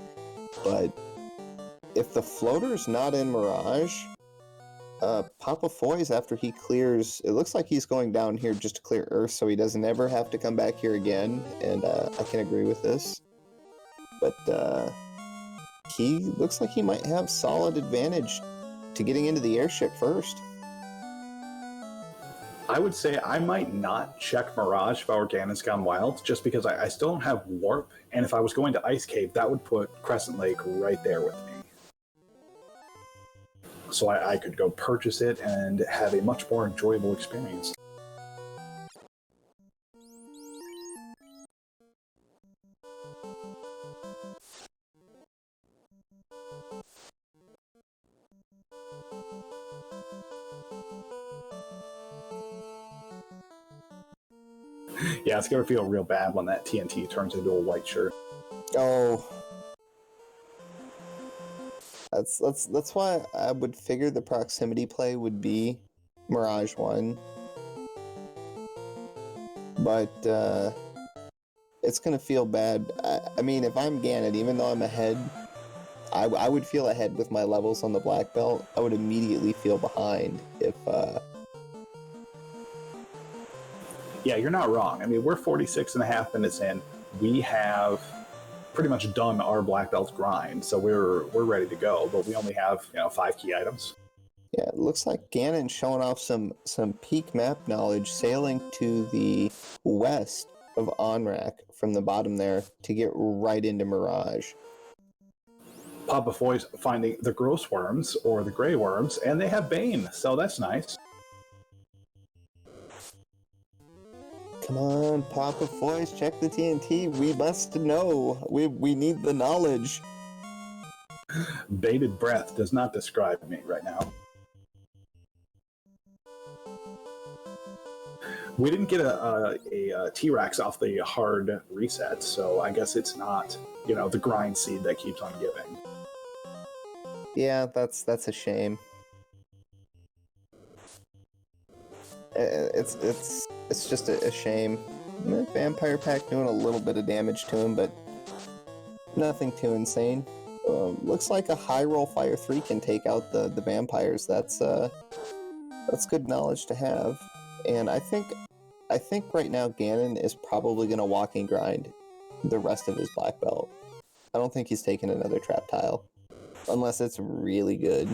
But if the floater's not in Mirage, PapaFoiz, after he clears... It looks like he's going down here just to clear Earth, so he doesn't ever have to come back here again, and I can agree with this. But he looks like he might have solid advantage to getting into the airship first.
I would say I might not check Mirage if I were Ganon's Gone Wild, just because I still don't have Warp, and if I was going to Ice Cave, that would put Crescent Lake right there with me. So I could go purchase it and have a much more enjoyable experience. Yeah, it's gonna feel real bad when that TNT turns into a white shirt.
Oh. That's why I would figure the proximity play would be Mirage 1. But, it's gonna feel bad. I mean, if I'm Ganon, even though I'm ahead, I would feel ahead with my levels on the black belt. I would immediately feel behind if,
Yeah, you're not wrong. I mean, we're 46 and a half minutes in. We have pretty much done our black belt grind, so we're ready to go. But we only have 5 key items.
Yeah, it looks like Ganon's showing off some peak map knowledge, sailing to the west of Onrak from the bottom there to get right into Mirage.
PapaFoiz finding the gross worms or the gray worms, and they have Bane, so that's nice.
Come on, PapaFoiz, check the TNT. We must know. We need the knowledge.
Bated breath does not describe me right now. We didn't get a T-Rex off the hard reset, so I guess it's not, the grind seed that keeps on giving.
Yeah, that's a shame. It's just a shame. Vampire Pack doing a little bit of damage to him, but nothing too insane. Looks like a high roll Fire 3 can take out the vampires. That's good knowledge to have. And I think right now Ganon is probably gonna walk and grind the rest of his black belt. I don't think he's taking another trap tile, unless it's really good.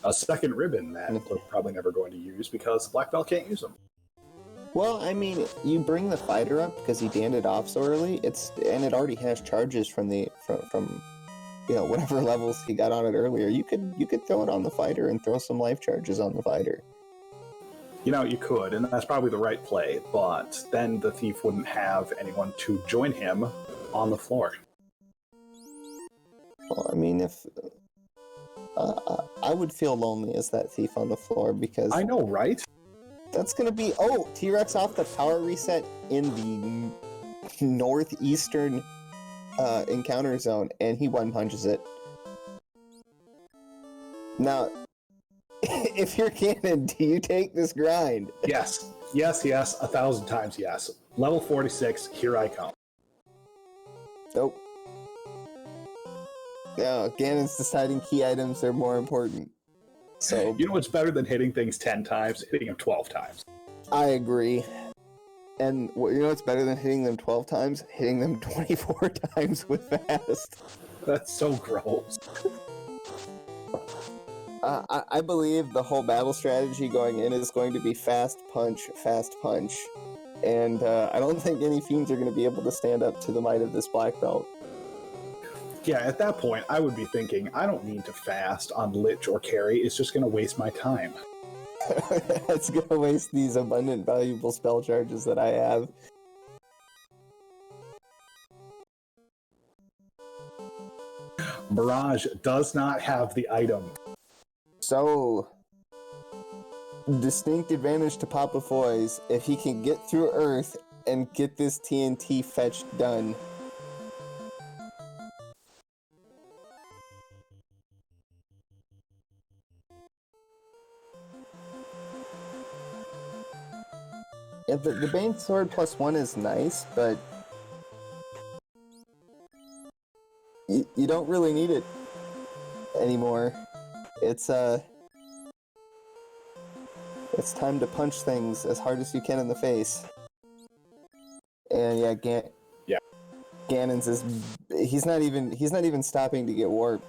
A second ribbon that we're probably never going to use because black belt can't use them.
Well, I mean, you bring the fighter up because he danded off so early. And it already has charges from whatever levels he got on it earlier. You could throw it on the fighter and throw some life charges on the fighter.
You could, and that's probably the right play. But then the thief wouldn't have anyone to join him on the floor.
Well, I mean, if I would feel lonely as that thief on the floor because
I know, right?
That's gonna be T-Rex off the power reset in the northeastern encounter zone, and he one punches it. Now, if you're Ganon, do you take this grind?
Yes, 1,000 times yes. Level 46, here I come.
Nope. No, Ganon's deciding key items are more important. So
you know what's better than hitting things 10 times? Hitting them 12 times.
I agree. And you know what's better than hitting them 12 times? Hitting them 24 times with fast.
That's so gross.
I believe the whole battle strategy going in is going to be fast punch. And I don't think any fiends are going to be able to stand up to the might of this black belt.
Yeah, at that point, I would be thinking, I don't need to fast on Lich or Carry. It's just going to waste my time.
It's going to waste these abundant, valuable spell charges that I have.
Mirage does not have the item.
So, distinct advantage to PapaFoiz if he can get through Earth and get this TNT fetch done. Yeah, the Bane Sword +1 is nice, but you don't really need it anymore. It's time to punch things as hard as you can in the face. And yeah, Ganon's he's not even stopping to get warped.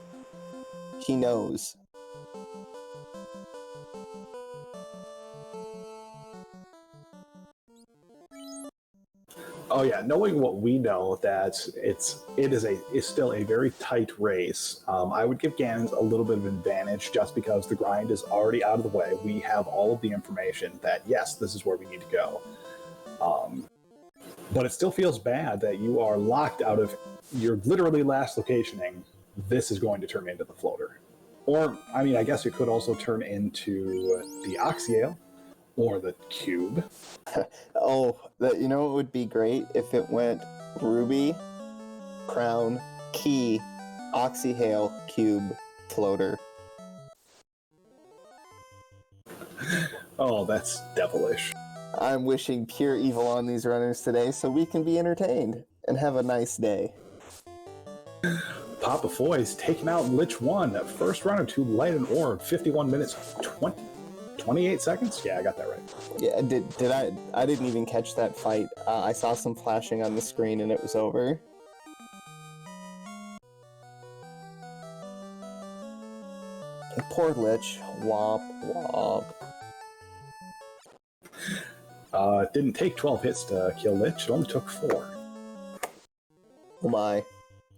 He knows.
Oh yeah, knowing what we know, that it is still a very tight race. I would give Ganon a little bit of advantage just because the grind is already out of the way. We have all of the information that yes, this is where we need to go. But it still feels bad that you are locked out of your literally last locationing. This is going to turn into the floater, or I mean, I guess it could also turn into the Oxyale or the cube.
You know what would be great if it went Ruby, Crown, Key, Oxyhale, Cube, Floater.
Oh, that's devilish.
I'm wishing pure evil on these runners today so we can be entertained and have a nice day.
PapaFoiz taking out Lich 1. First runner to light an orb, 51 minutes, 28 seconds? Yeah, I got that right.
Yeah, I didn't even catch that fight. I saw some flashing on the screen and it was over. Poor Lich. Womp, womp.
It didn't take 12 hits to kill Lich, it only took 4.
Oh my.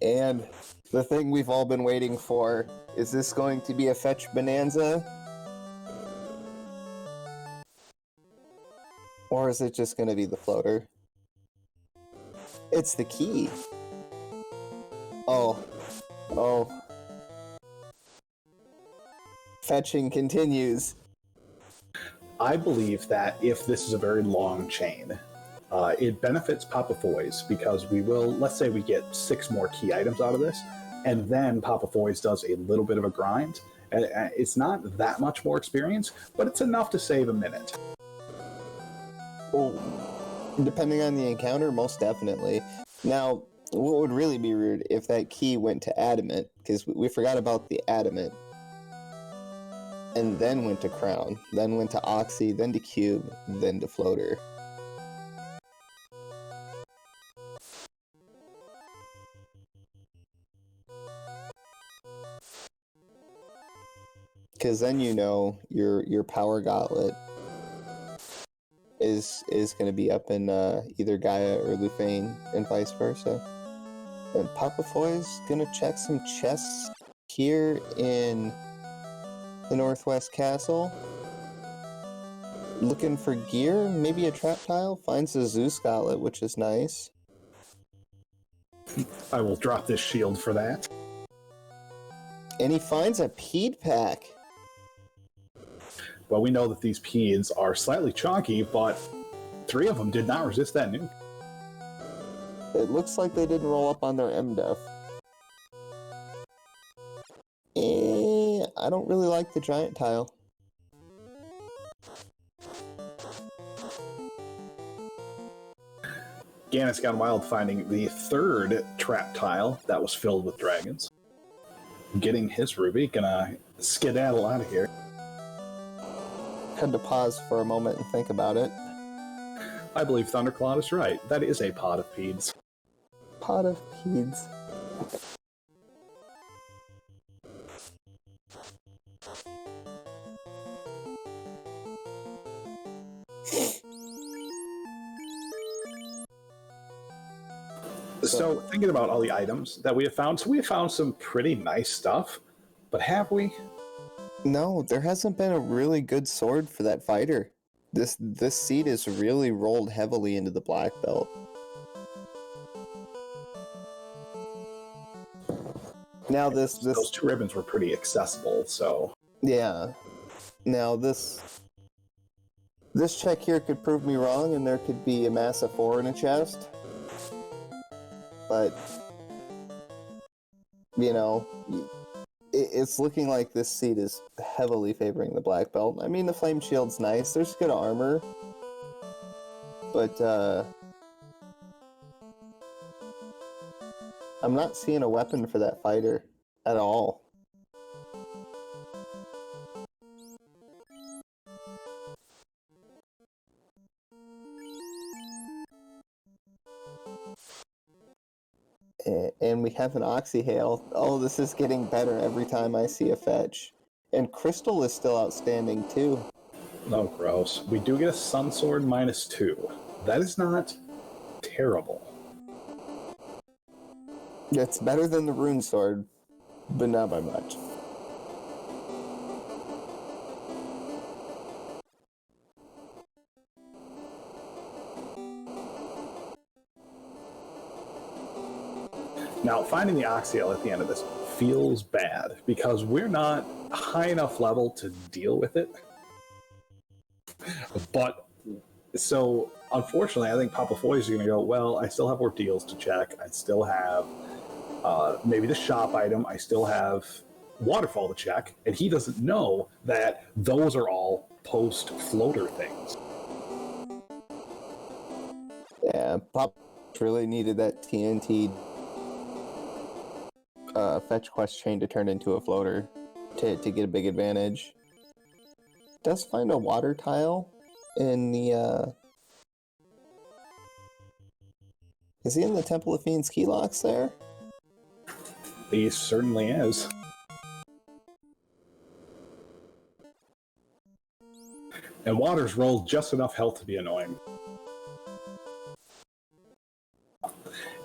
And the thing we've all been waiting for, is this going to be a fetch bonanza? Or is it just going to be the floater? It's the key. Oh. Oh. Fetching continues.
I believe that if this is a very long chain, it benefits PapaFoiz because we will, let's say we get 6 more key items out of this, and then PapaFoiz does a little bit of a grind. And it's not that much more experience, but it's enough to save a minute.
Oh, depending on the encounter, most definitely. Now, what would really be rude if that key went to adamant, because we forgot about the adamant, and then went to crown, then went to oxy, then to cube, then to floater. Because then you know your power gauntlet is going to be up in either Gaia or Lufane and vice versa. And PapaFoiz gonna check some chests here in the Northwest Castle. Looking for gear, maybe a trap tile. Finds a Zeus gauntlet, which is nice.
I will drop this shield for that.
And he finds a Pede pack.
Well, we know that these Peds are slightly chonky, but 3 of them did not resist that nuke.
It looks like they didn't roll up on their MDef. I don't really like the giant tile.
ganonsgonewild finding the 3rd trap tile that was filled with dragons. Getting his ruby, gonna skedaddle out of here.
Had to pause for a moment and think about it.
I believe Thundercloud is right. That is a pot of Peds.
Pot of Peds.
So, thinking about all the items that we have found, so we have found some pretty nice stuff, but have we?
No, there hasn't been a really good sword for that fighter. This seed is really rolled heavily into the black belt. Now those
2 ribbons were pretty accessible, so
yeah. Now this check here could prove me wrong, and there could be a mass of 4 in a chest. But you know, it's looking like this seed is heavily favoring the black belt. I mean, the flame shield's nice. There's good armor, but I'm not seeing a weapon for that fighter at all. And we have an Oxyhail. Oh, this is getting better every time I see a fetch. And Crystal is still outstanding, too.
no, gross. We do get a Sun Sword -2. That is not terrible.
It's better than the Rune Sword, but not by much.
Now, finding the Oxyel at the end of this feels bad, because we're not high enough level to deal with it. But, so, unfortunately, I think PapaFoiz is going to go, well, I still have more deals to check. I still have maybe the shop item. I still have Waterfall to check. And he doesn't know that those are all post-floater things.
Yeah, Pop really needed that TNT. fetch quest chain to turn into a floater to get a big advantage. Does find a water tile in the is he in the Temple of Fiend's key locks there?
He certainly is. And water's rolled just enough health to be annoying.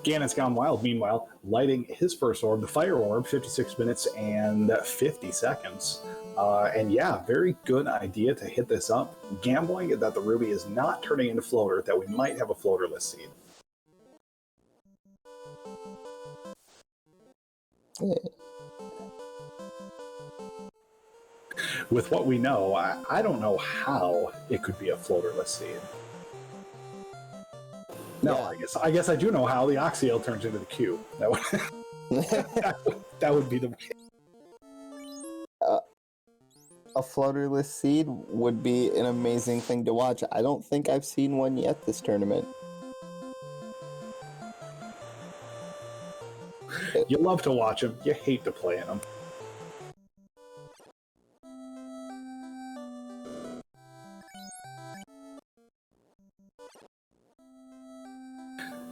Ganon's Gone Wild, meanwhile, lighting his first orb, the Fire Orb, 56 minutes and 50 seconds. And yeah, very good idea to hit this up, gambling that the Ruby is not turning into floater, that we might have a floaterless seed.
Yeah.
With what we know, I don't know how it could be a floaterless seed. No, yeah. I guess I do know how the Oxyale turns into the Q. That would, that would be the way.
A floaterless seed would be an amazing thing to watch. I don't think I've seen one yet this tournament.
You love to watch them, you hate to play in them.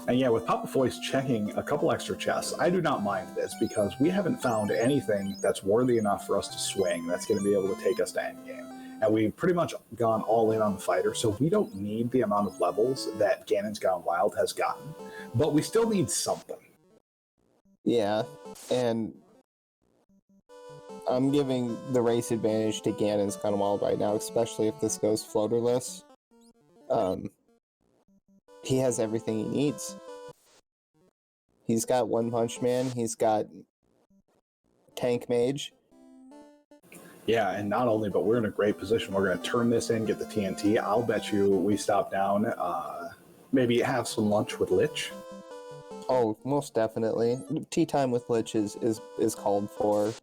And yeah, with PapaFoiz checking a couple extra chests, I do not mind this because we haven't found anything that's worthy enough for us to swing that's going to be able to take us to endgame. And we've pretty much gone all in on the fighter, so we don't need the amount of levels that Ganon's Gone Wild has gotten. But we still need something.
Yeah, and I'm giving the race advantage to Ganon's Gone Wild right now, especially if this goes floaterless. He has everything he needs. He's got One Punch Man, he's got Tank Mage.
Yeah, and not only, but we're in a great position. We're going to turn this in, get the TNT. I'll bet you we stop down, maybe have some lunch with Lich.
Oh, most definitely. Tea time with Lich is called for.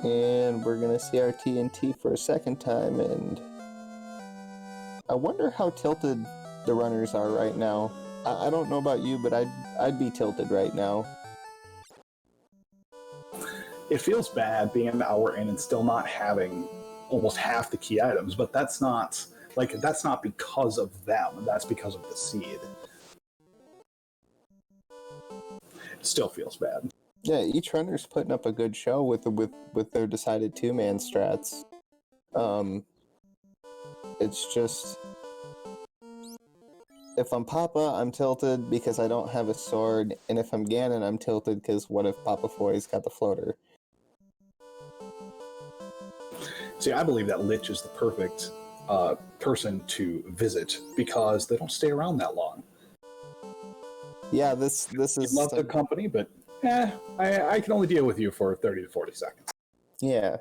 And we're gonna see our TNT for a second time, and I wonder how tilted the runners are right now. I don't know about you, but I'd be tilted right now.
It feels bad being an hour in and still not having almost half the key items, but that's not because of them. That's because of the seed. It still feels bad.
Yeah, each runner's putting up a good show with their decided two-man strats. It's just, if I'm Papa, I'm tilted because I don't have a sword, and if I'm Ganon, I'm tilted because what if PapaFoiz got the floater?
See, I believe that Lich is the perfect person to visit because they don't stay around that long.
Yeah, this is...
Love the company, but I can only deal with you for 30 to 40 seconds.
Yeah.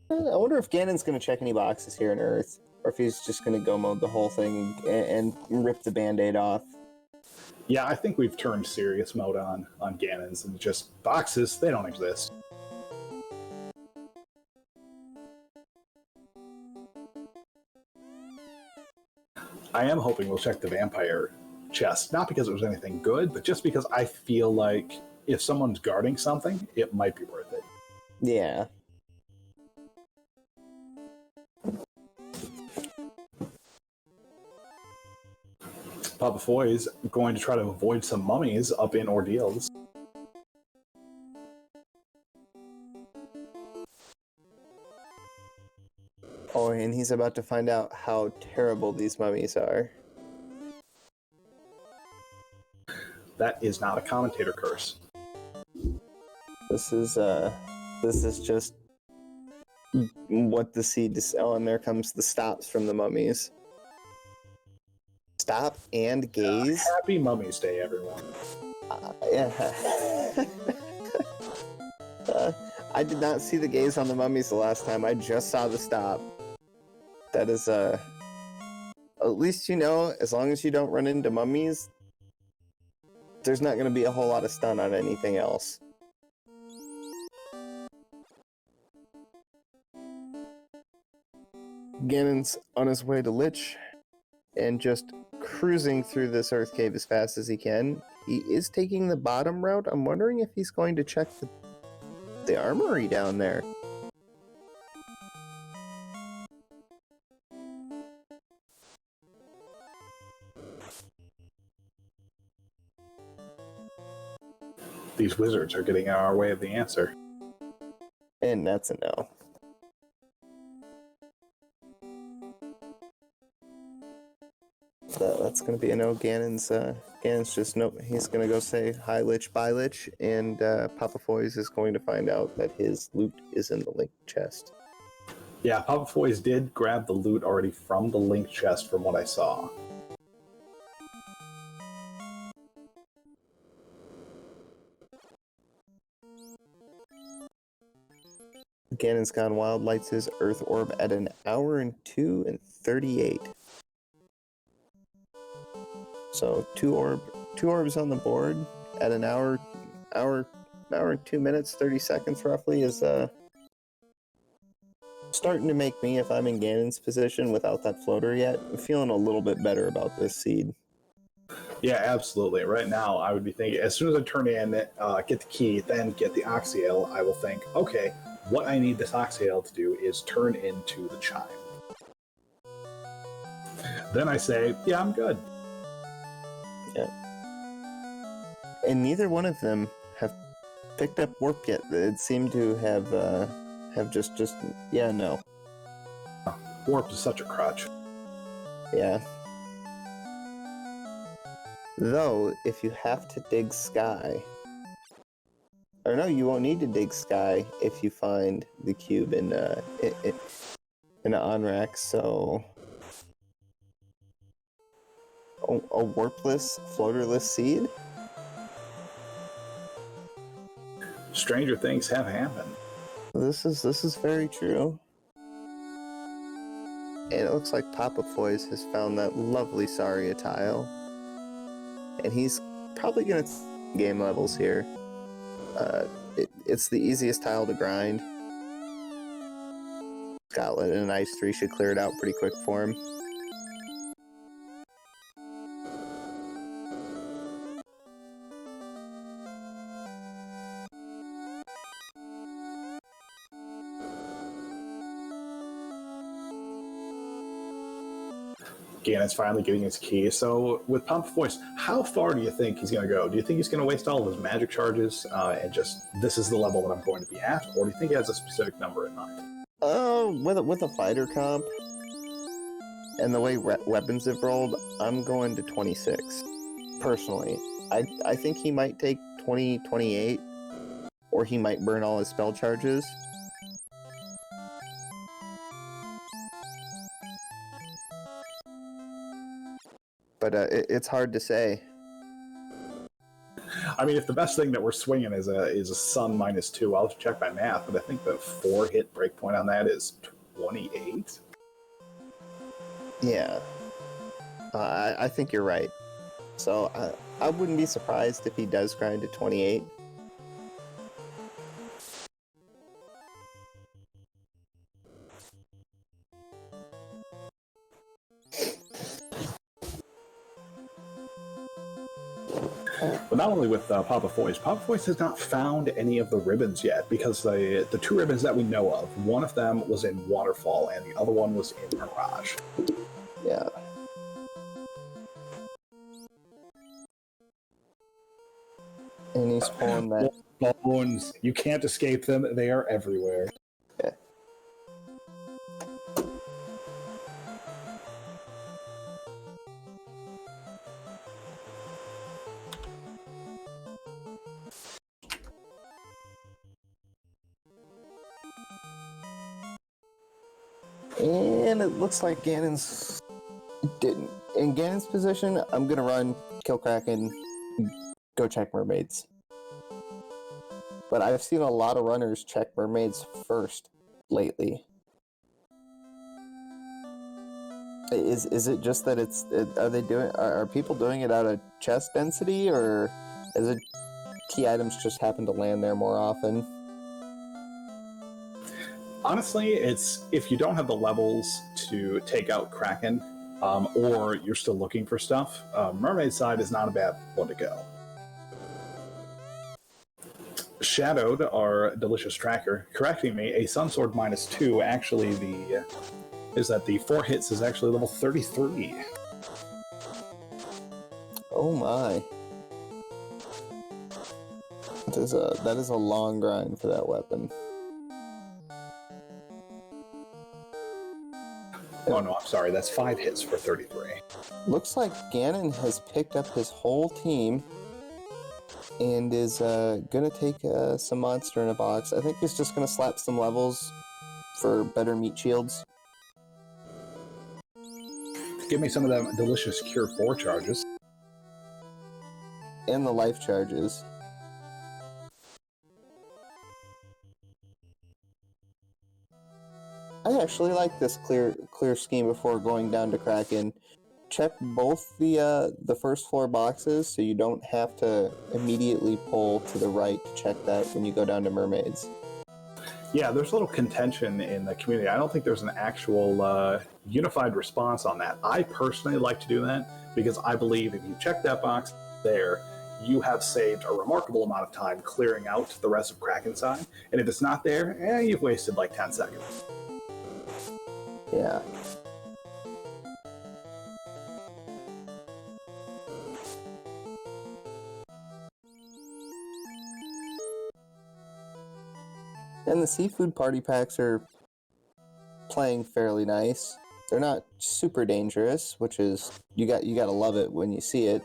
I wonder if Ganon's going to check any boxes here on Earth, or if he's just going to go mode the whole thing and rip the Band-Aid off.
Yeah, I think we've turned serious mode on Ganon's, and just boxes, they don't exist. I am hoping we'll check the vampire chest, not because it was anything good, but just because I feel like if someone's guarding something, it might be worth it.
Yeah.
PapaFoiz going to try to avoid some mummies up in ordeals.
Oh, and he's about to find out how terrible these mummies are.
That is not a commentator curse.
This is just what the seed is. Oh, and there comes the stops from the mummies. Stop and gaze.
Happy Mummies Day, everyone.
Yeah. I did not see the gaze on the mummies the last time. I just saw the stop. That is At least you know, as long as you don't run into mummies, there's not going to be a whole lot of stun on anything else. Ganon's on his way to Lich and just cruising through this Earth Cave as fast as he can. He is taking the bottom route. I'm wondering if he's going to check the armory down there.
These wizards are getting in our way of the answer.
And that's a no. That's going to be a no. Ganon's just no. He's going to go say hi, Lich, bye, Lich, and PapaFoiz is going to find out that his loot is in the linked chest.
Yeah, PapaFoiz did grab the loot already from the linked chest from what I saw.
Ganon's Gone Wild lights his Earth Orb at an hour and 2:38. So two orbs on the board at an hour and 2 minutes 30 seconds roughly is starting to make me, if I'm in Ganon's position without that floater yet, I'm feeling a little bit better about this seed.
Yeah, absolutely. Right now, I would be thinking, as soon as I turn in, get the key, then get the Oxyale, I will think, okay, what I need this Oxyale to do is turn into the chime. Then I say, yeah, I'm good.
Yeah. And neither one of them have picked up warp yet. It seemed to have just yeah, no.
Warp is such a crutch.
Yeah. Though, if you have to dig sky, or no, you won't need to dig sky if you find the cube in an on-rack, so a warpless, floaterless seed?
Stranger things have happened.
This is very true. And it looks like PapaFoiz has found that lovely Saria tile. And he's probably gonna game levels here. It's the easiest tile to grind. Scotland and Ice 3 should clear it out pretty quick for him.
Ganon's finally getting his key. So with PapaFoiz, how far do you think he's going to go? Do you think he's going to waste all of his magic charges and just, this is the level that I'm going to be at? Or do you think he has a specific number in mind?
With a fighter comp, and the way weapons have rolled, I'm going to 26, personally. I think he might take 20, 28, or he might burn all his spell charges. But it's hard to say.
I mean, if the best thing that we're swinging is a sun -2, I'll have to check my math, but I think the 4-hit breakpoint on that is 28.
Yeah. I think you're right. So I wouldn't be surprised if he does grind to 28.
But not only with PapaFoiz has not found any of the ribbons yet, because the two ribbons that we know of, one of them was in Waterfall and the other one was in Mirage.
Yeah. And he's pulling that.
Bones, you can't escape them, they are everywhere.
Yeah. And it looks like Ganon's didn't. In Ganon's position, I'm gonna run, kill Kraken, go check mermaids. But I've seen a lot of runners check mermaids first lately. Is it just that are people doing it out of chest density, or is it key items just happen to land there more often?
Honestly, it's if you don't have the levels to take out Kraken, or you're still looking for stuff, Mermaid side is not a bad one to go. Shadowed, our delicious tracker, correcting me, a Sunsword -2, actually the 4 hits is actually level 33.
Oh my. That is a long grind for that weapon.
Oh no, I'm sorry, that's 5 hits for 33.
Looks like Ganon has picked up his whole team and is gonna take some monster in a box. I think he's just gonna slap some levels for better meat shields.
Give me some of them delicious Cure 4 charges.
And the life charges. I actually like this clear scheme before going down to Kraken. Check both the first floor boxes so you don't have to immediately pull to the right to check that when you go down to Mermaids.
Yeah, there's a little contention in the community. I don't think there's an actual unified response on that. I personally like to do that because I believe if you check that box there, you have saved a remarkable amount of time clearing out the rest of Kraken side. And if it's not there, you've wasted like 10 seconds.
Yeah. And the seafood party packs are playing fairly nice. They're not super dangerous, which is you gotta love it when you see it.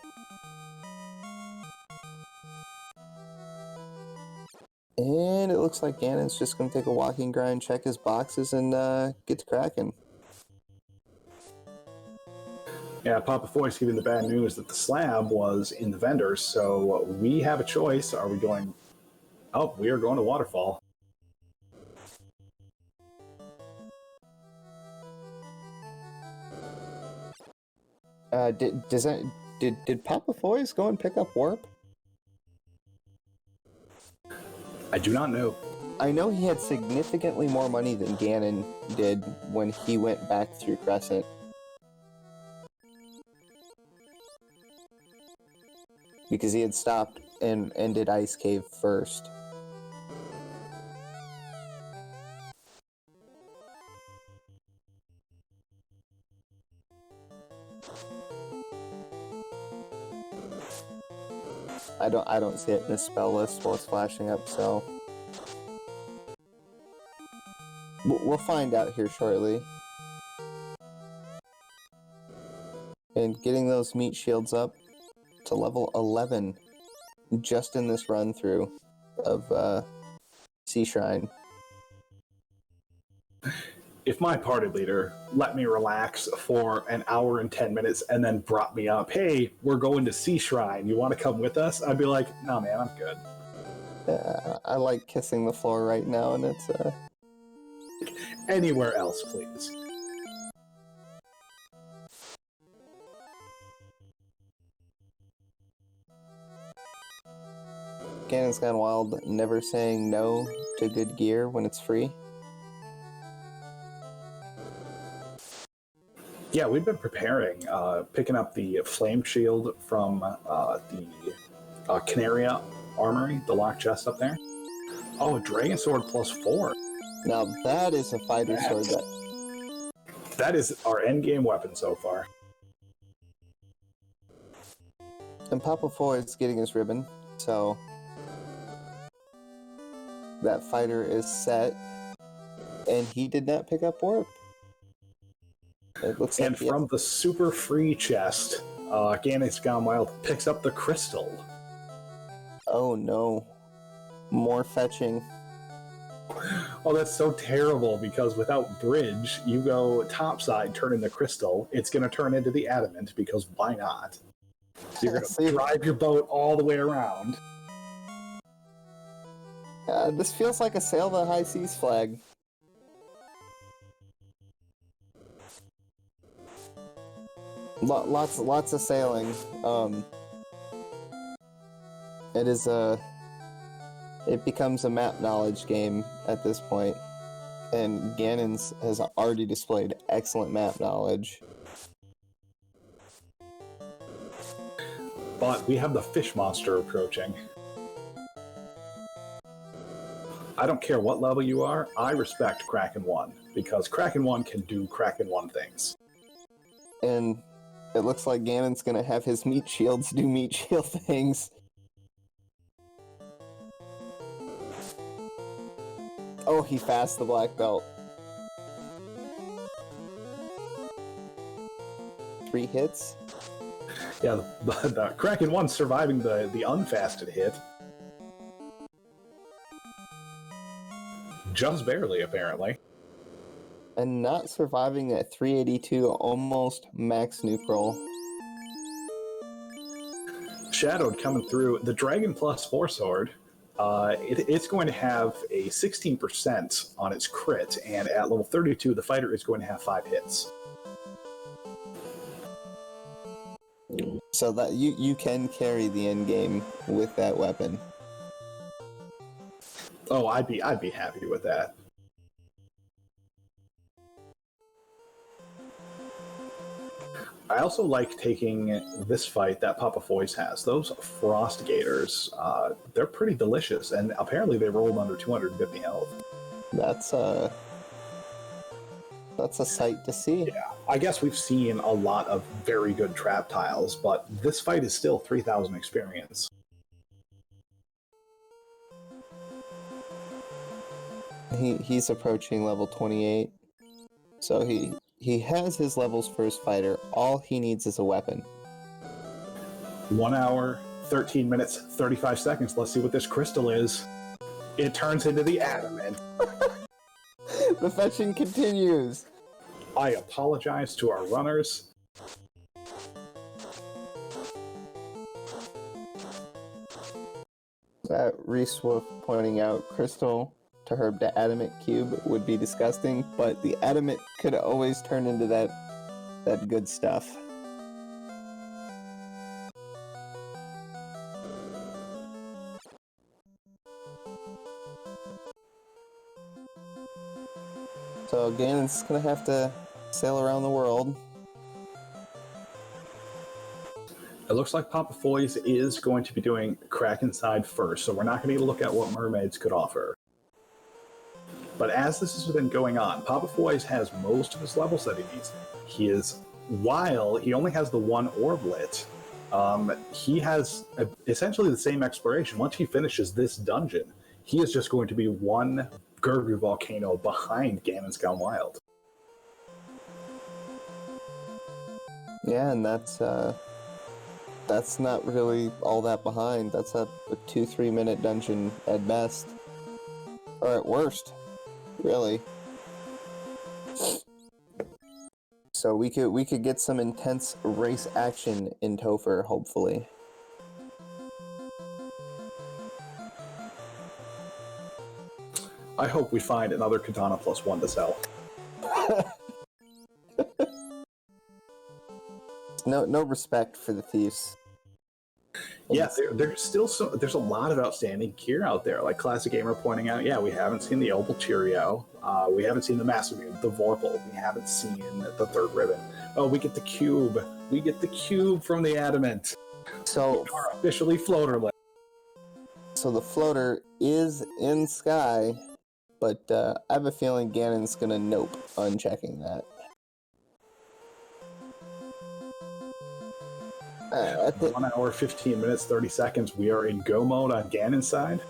And it looks like Ganon's just gonna take a walking grind, check his boxes, and get to cracking.
Yeah, PapaFoiz giving the bad news that the slab was in the vendors, so we have a choice. Are we going... Oh, we are going to Waterfall.
Did PapaFoiz go and pick up Warp?
I do not know.
I know he had significantly more money than Ganon did when he went back through Crescent. Because he had stopped and did Ice Cave first. I don't see it in the spell list while it's flashing up, so we'll find out here shortly. And getting those meat shields up to level 11 just in this run through of Sea Shrine.
If my party leader let me relax for an hour and 10 minutes and then brought me up, hey, we're going to Sea Shrine, you want to come with us? I'd be like, no, man, I'm good.
I like kissing the floor right now, and it's
Anywhere else, please.
Ganon's Gone Wild, never saying no to good gear when it's free.
Yeah, we've been preparing, picking up the flame shield from the Canaria Armory, the locked chest up there. Oh, Dragon Sword +4.
Now that is a fighter sword
That is our endgame weapon so far.
And PapaFoiz is getting his ribbon, so that fighter is set, and he did not pick up Warp. It looks
and
like
from the super free chest, Ganon's Gone Wild picks up the crystal.
Oh no. More fetching.
Oh, that's so terrible, because without bridge, you go topside, turn in the crystal, it's going to turn into the adamant, because why not? So you're going to drive your boat all the way around.
This feels like a Sail the High Seas flag. Lots of sailing. It is it becomes a map knowledge game at this point, and Ganon's has already displayed excellent map knowledge.
But we have the fish monster approaching. I don't care what level you are, I respect Kraken 1, because Kraken 1 can do Kraken 1 things.
And it looks like Ganon's gonna have his meat shields do meat shield things. Oh, he fast the black belt. 3 hits?
Yeah, the Kraken 1 surviving the unfasted hit. Just barely, apparently.
And not surviving at 382, almost max nuke roll.
Shadowed coming through. The Dragon Plus 4 sword, it's going to have a 16% on its crit, and at level 32, the fighter is going to have 5 hits.
So that you can carry the end game with that weapon.
Oh, I'd be happy with that. I also like taking this fight that PapaFoiz has. Those Frost Gators, they're pretty delicious, and apparently they rolled under 250 health.
That's a sight to see.
Yeah, I guess we've seen a lot of very good trap tiles, but this fight is still 3,000 experience.
He's approaching level 28, so he has his levels for his fighter. All he needs is a weapon.
1 hour, 13 minutes, 35 seconds. Let's see what this crystal is. It turns into the adamant.
The fetching continues.
I apologize to our runners.
Reese was pointing out crystal to herb to adamant cube would be disgusting, but the adamant could always turn into that good stuff. So Ganon's gonna have to sail around the world.
It looks like PapaFoiz is going to be doing Kraken side first, so we're not going to look at what mermaids could offer. But as this has been going on, PapaFoiz has most of his levels that he needs. While he only has the 1 orb lit, he has essentially the same exploration. Once he finishes this dungeon, he is just going to be 1 Gurgu volcano behind ganonsgonewild.
Yeah, and that's not really all that behind. That's a 2-3 minute dungeon at best, or at worst, really. So we could get some intense race action in Topher, hopefully.
I hope we find another Katana +1 to sell.
No respect for the thieves.
Yeah, there's still there's a lot of outstanding gear out there. Like Classic Gamer pointing out, yeah, we haven't seen the Opal Cheerio, we haven't seen the Massive Unit, the Vorpal, we haven't seen the 3rd ribbon. Oh, we get the cube. We get the cube from the adamant.
So
we are officially floaterless.
So the floater is in sky, but I have a feeling Ganon's gonna nope on checking that.
1 hour, 15 minutes, 30 seconds. We are in go mode on Ganon's side.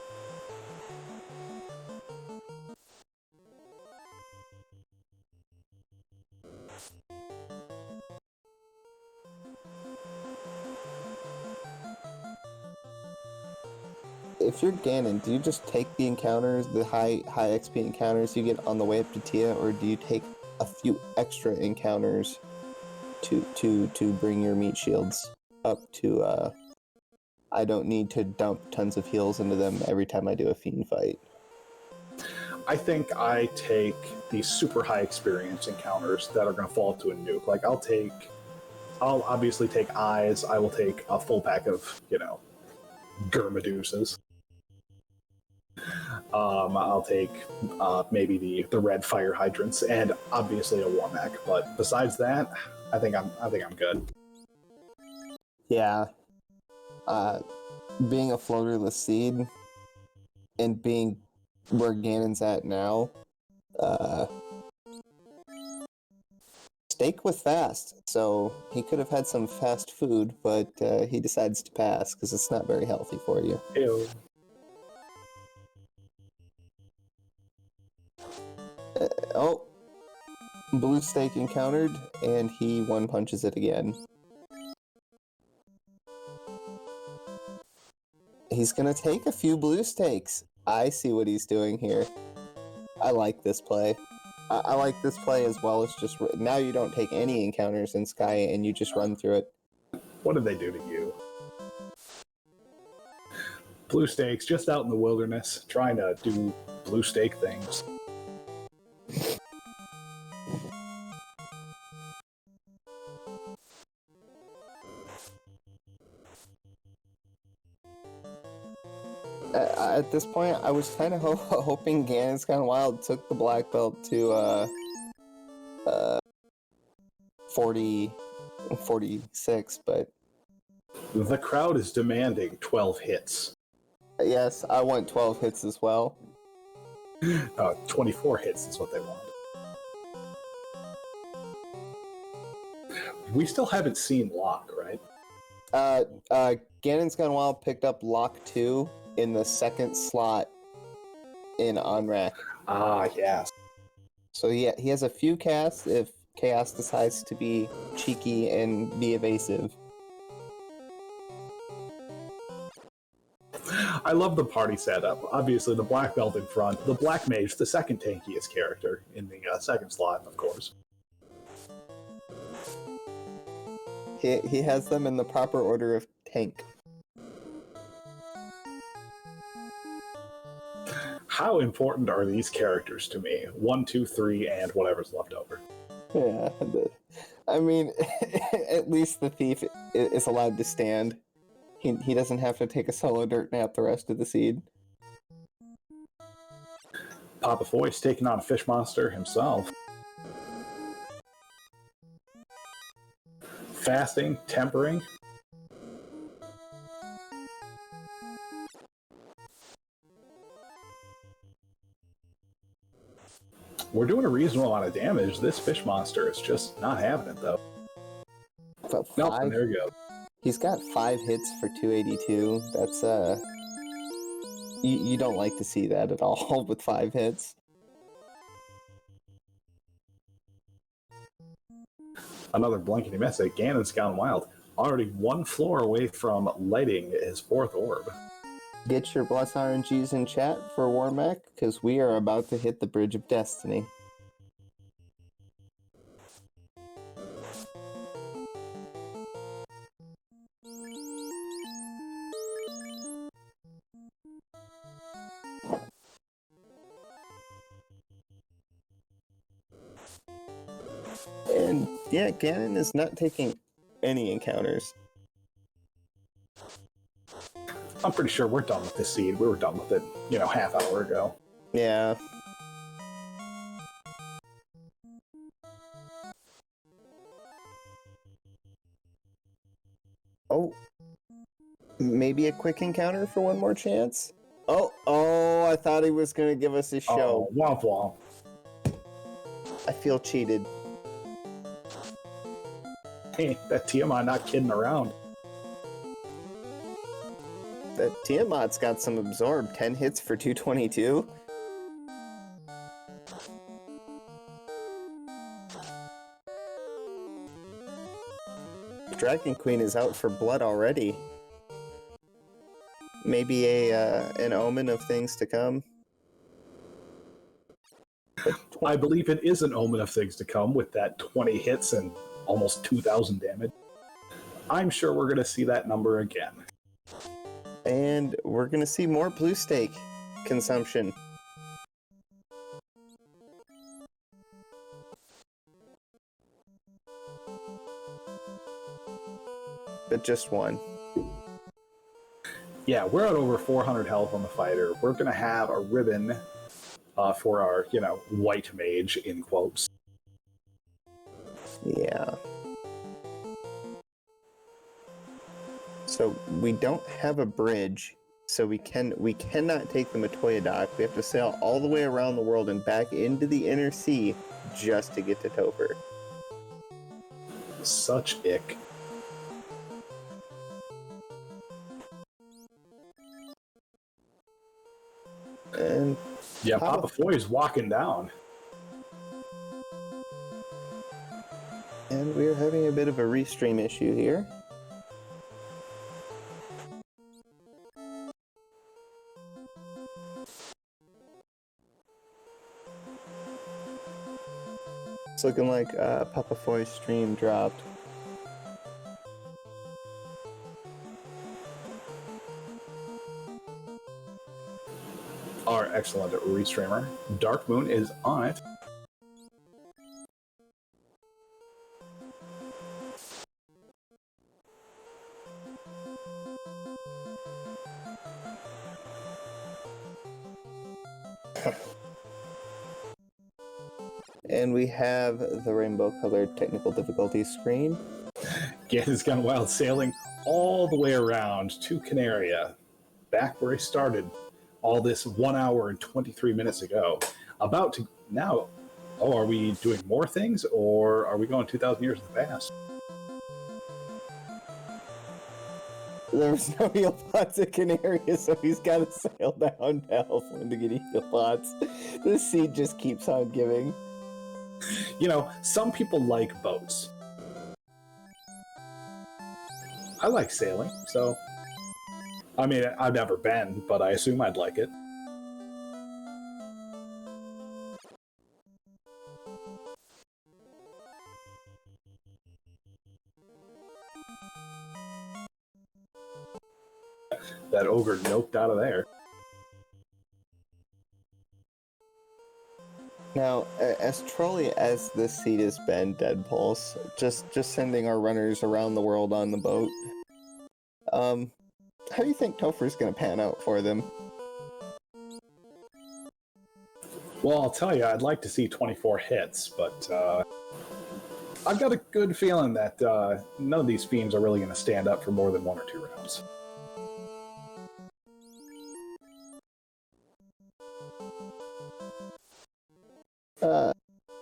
If you're Ganon, do you just take the encounters, the high XP encounters you get on the way up to Tia, or do you take a few extra encounters to bring your meat shields up to I don't need to dump tons of heals into them every time I do a fiend fight?
I think I take the super high experience encounters that are going to fall to a nuke. Like, I'll take I'll obviously take eyes. I will take a full pack of, Gurmaduces. I'll take maybe the red fire hydrants and obviously a Warmac. But besides that, I think I'm good.
Yeah. Being a floaterless seed and being where Ganon's at now, Steak was fast, so he could have had some fast food, but he decides to pass because it's not very healthy for you.
Ew.
Oh, blue steak encountered, and he one punches it again. He's gonna take a few blue steaks. I see what he's doing here. I like this play. I like this play as well as just... Now you don't take any encounters in Sky, and you just run through it.
What did they do to you? Blue steaks, just out in the wilderness, trying to do blue steak things.
At this point, I was kind of hoping Ganon's Gone Wild took the black belt to 46, but...
The crowd is demanding 12 hits.
Yes, I want 12 hits as well.
24 hits is what they want. We still haven't seen Locke, right?
Ganon's Gone Wild picked up Lock 2 in the second slot in Onrak.
Ah, yes.
So yeah, he has a few casts if Chaos decides to be cheeky and be evasive.
I love the party setup. Obviously, the black belt in front, the black mage, the second tankiest character in the second slot, of course.
He has them in the proper order of tank.
How important are these characters to me? 1, 2, 3, and whatever's left over.
Yeah, I mean, at least the thief is allowed to stand. He doesn't have to take a solo dirt nap the rest of the seed.
PapaFoiz taking on a fish monster himself. Fasting, tempering. We're doing a reasonable amount of damage. This fish monster is just not having it, though. Nope, and there you go.
He's got 5 hits for 282. That's, You don't like to see that at all with 5 hits.
Another blankety miss at Ganon's Gone Wild. Already 1 floor away from lighting his 4th orb.
Get your Bless RNGs in chat for Warmac, because we are about to hit the Bridge of Destiny. And yeah, Ganon is not taking any encounters.
I'm pretty sure we're done with this seed. We were done with it, half hour ago.
Yeah. Oh. Maybe a quick encounter for one more chance? Oh, I thought he was going to give us a show.
Oh, womp womp.
I feel cheated.
Hey, that Tiamat not kidding around.
That Tiamat's got some absorb. 10 hits for 222. Dragon Queen is out for blood already. Maybe an omen of things to come.
I believe it is an omen of things to come with that 20 hits and almost 2,000 damage. I'm sure we're going to see that number again.
And we're going to see more blue steak consumption. just one.
Yeah, we're at over 400 health on the fighter. We're going to have a ribbon for our, white mage, in quotes.
Yeah. So we don't have a bridge, so we cannot take the Matoya dock. We have to sail all the way around the world and back into the inner sea just to get to Topher.
Such ick.
And
yeah, PapaFoiz walking down.
And we're having a bit of a restream issue here. It's looking like PapaFoiz stream dropped.
Our excellent restreamer, Dark Moon, is on it.
And we have the rainbow-colored technical difficulty screen.
Ganon's Gone Wild sailing all the way around to Canaria, back where he started all this 1 hour and 23 minutes ago. About to now, are we doing more things, or are we going 2,000 years in the past?
There was no heal pots at Canaria, so he's got to sail down to Elfland to get heal pots. This seed just keeps on giving.
Some people like boats. I like sailing, so... I mean, I've never been, but I assume I'd like it. That ogre noped out of there.
Now, as trolly as this seed has been, Dead Pulse, just sending our runners around the world on the boat, how do you think Topher's gonna pan out for them?
Well, I'll tell you, I'd like to see 24 hits, but I've got a good feeling that none of these fiends are really going to stand up for more than 1 or 2 rounds.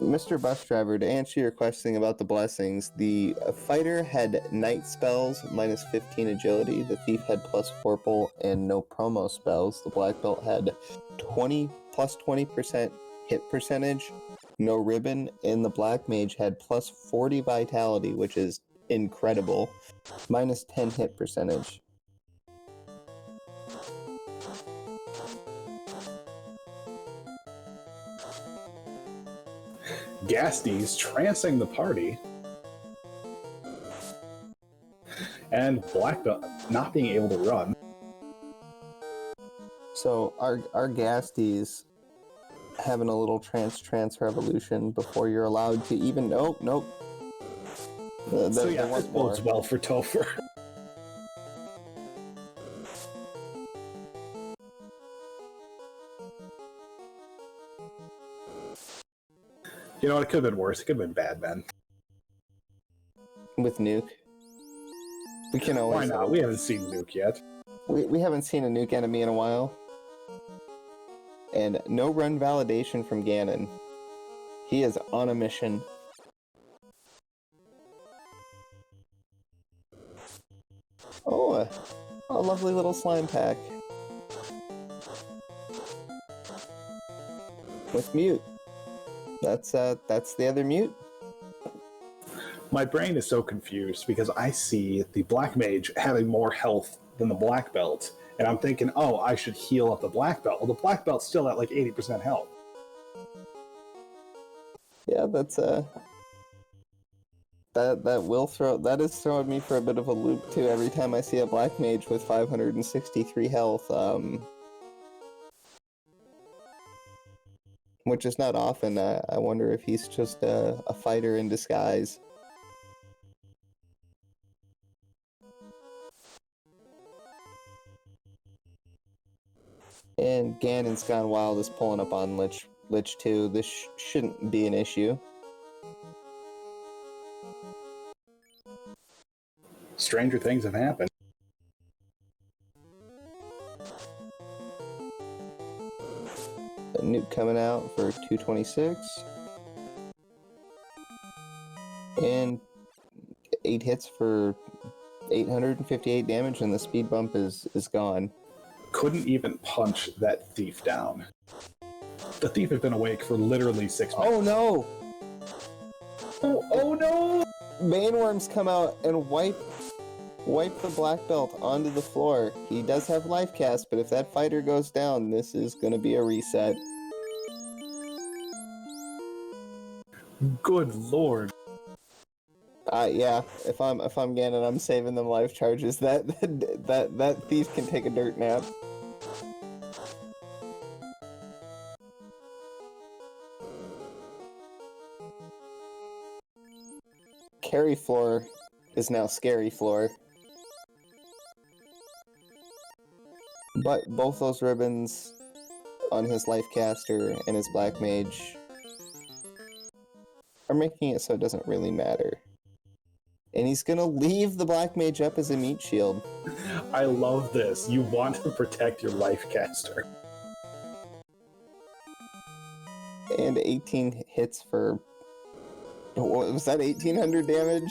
Mr. Bus Driver, to answer your question about the blessings, the fighter had night spells, minus 15 agility, the thief had plus purple, and no promo spells. The black belt had 20 plus 20% hit percentage, no ribbon, and the black mage had plus 40 vitality, which is incredible, minus 10 hit percentage.
Gasty's trancing the party, and Black Belt not being able to run.
So our Gasties having a little trance revolution before you're allowed to even... Nope.
So yeah, this bodes well for Topher. You know, it could have been worse. It could have been bad, man.
With Nuke. We can always...
Why not? We haven't seen Nuke yet.
We haven't seen a Nuke enemy in a while. And no run validation from Ganon. He is on a mission. Oh, a lovely little slime pack. With Mute. That's the other Mute.
My brain is so confused because I see the Black Mage having more health than the Black Belt, and I'm thinking, oh, I should heal up the Black Belt. Well, the Black Belt's still at like 80% health.
Yeah, that's that is throwing me for a bit of a loop too. Every time I see a Black Mage with 563 health, which is not often. I wonder if he's just a fighter in disguise. Ganon's Gone Wild is pulling up on Lich 2. This shouldn't be an issue.
Stranger things have happened.
A nuke coming out for 226. And 8 hits for 858 damage, and the speed bump is gone.
Couldn't even punch that thief down. The thief had been awake for literally 6 minutes.
Oh no!
Oh no!
Baneworms come out and wipe the black belt onto the floor. He does have life cast, but if that fighter goes down, this is gonna be a reset.
Good lord.
Yeah. If I'm Ganon, I'm saving them life charges. That thief can take a dirt nap. Carry floor is now scary floor. But both those ribbons on his life caster and his black mage are making it so it doesn't really matter. And he's gonna leave the black mage up as a meat shield.
I love this. You want to protect your life caster.
And 18 hits for... What, was that 1800 damage?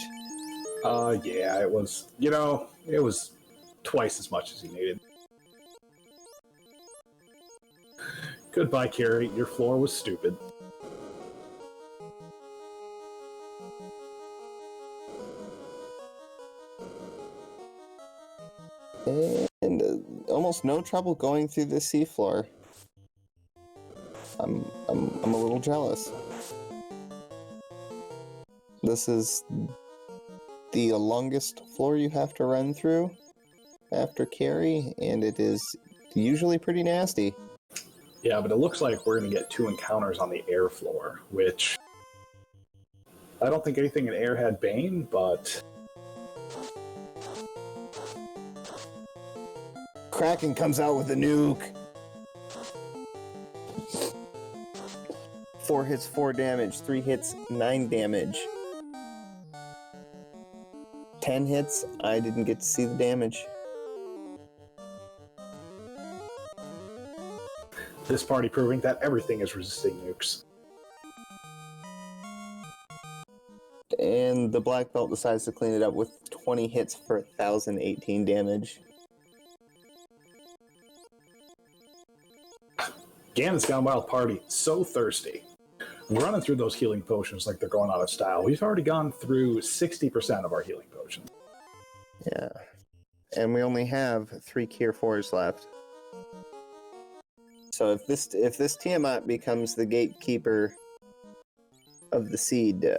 Yeah, it was, it was twice as much as he needed. Goodbye, Carrie. Your floor was stupid.
And almost no trouble going through the seafloor. I'm a little jealous. This is the longest floor you have to run through after carry, and it is usually pretty nasty.
Yeah, but it looks like we're going to get 2 encounters on the air floor, which I don't think anything in air had Bane, but
Kraken comes out with a nuke. 4 hits, 4 damage. 3 hits, 9 damage. 10 hits, I didn't get to see the damage.
this party proving that everything is resisting nukes.
And the black belt decides to clean it up with 20 hits for 1,018 damage.
Ganon's Gone Wild party, so thirsty. We're running through those healing potions like they're going out of style. We've already gone through 60% of our healing potions.
Yeah. And we only have 3 Cure 4s left. So if this Tiamat becomes the gatekeeper of the seed, 3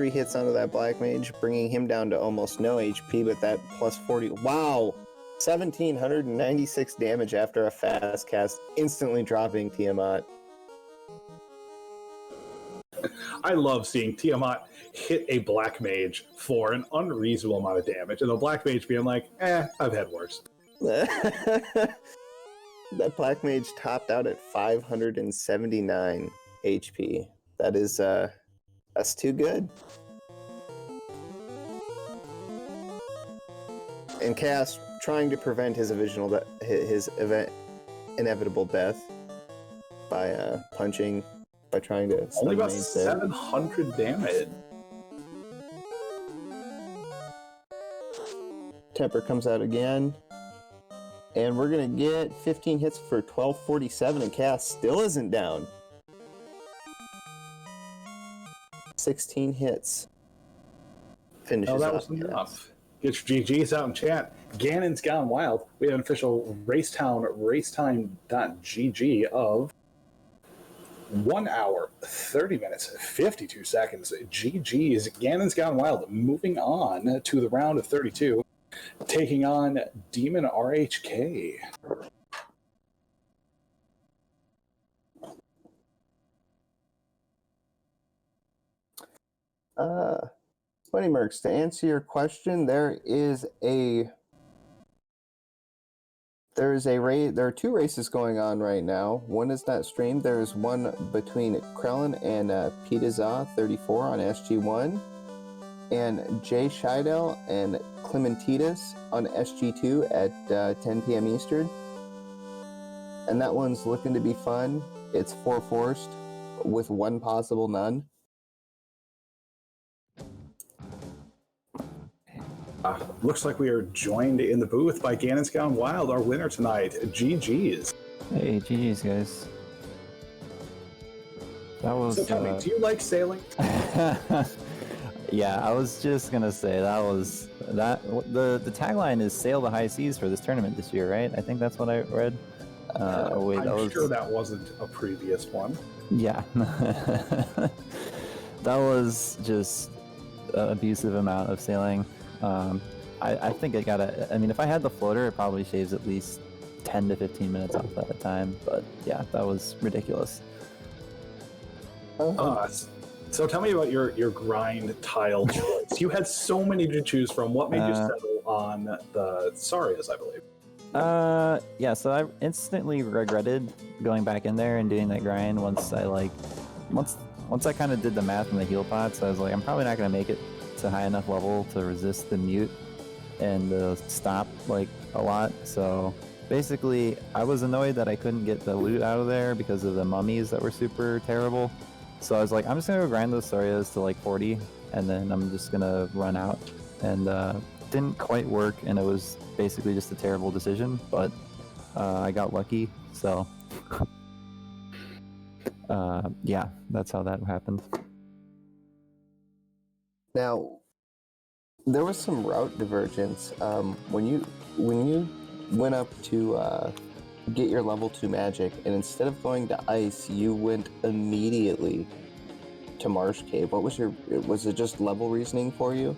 hits onto that black mage, bringing him down to almost no HP, but that plus 40... Wow! 1,796 damage after a fast cast, instantly dropping Tiamat.
I love seeing Tiamat hit a black mage for an unreasonable amount of damage, and the black mage being like, I've had worse.
That black mage topped out at 579 HP. That is, that's too good. And Chaos trying to prevent his inevitable death by punching, by trying to
only about
mage
700 damage.
Temper comes out again. And we're gonna get 15 hits for 1247, and Chaos still isn't down. 16 hits. Finishes
that
off
was
Chaos.
enough. Get your GGs out in chat. Ganon's Gone Wild. We have an official racetime.gg of 1 hour, 30 minutes, 52 seconds. GG's. Ganon's Gone Wild. Moving on to the round of 32. Taking on Demon RHK.
Funny Mercs, to answer your question, there are two races going on right now. One is not streamed. There is one between Krellin and Petaza34 on SG1, and Jay Scheidel and Clementitas on SG2 at 10 p.m. Eastern. And that one's looking to be fun. It's 4 forced with one possible none.
Looks like we are joined in the booth by Ganon's Gone Wild, our winner tonight. GG's.
Hey, GG's, guys. That was.
So tell me, do you like sailing?
Yeah, I was just gonna say that. The tagline is "Sail the high seas" for this tournament this year, right? I think that's what I read.
I'm sure that wasn't a previous one.
Yeah, that was just an abusive amount of sailing. I think it I mean, if I had the floater, it probably shaves at least 10 to 15 minutes off at a time. But yeah, that was ridiculous.
So tell me about your grind tile choice. You had so many to choose from. What made you settle on the Sarias, I believe?
Yeah, so I instantly regretted going back in there and doing that grind once I kind of did the math in the heal pots. I was like, I'm probably not going to make it to high enough level to resist the mute and the stop like a lot. So basically, I was annoyed that I couldn't get the loot out of there because of the mummies that were super terrible. So I was like, I'm just gonna go grind those Sarias to like 40, and then I'm just gonna run out. And didn't quite work, and it was basically just a terrible decision. But I got lucky, so yeah, that's how that happened.
Now, there was some route divergence when you went up to get your level 2 magic, and instead of going to ice, you went immediately to Marsh Cave. What was it just level reasoning for you?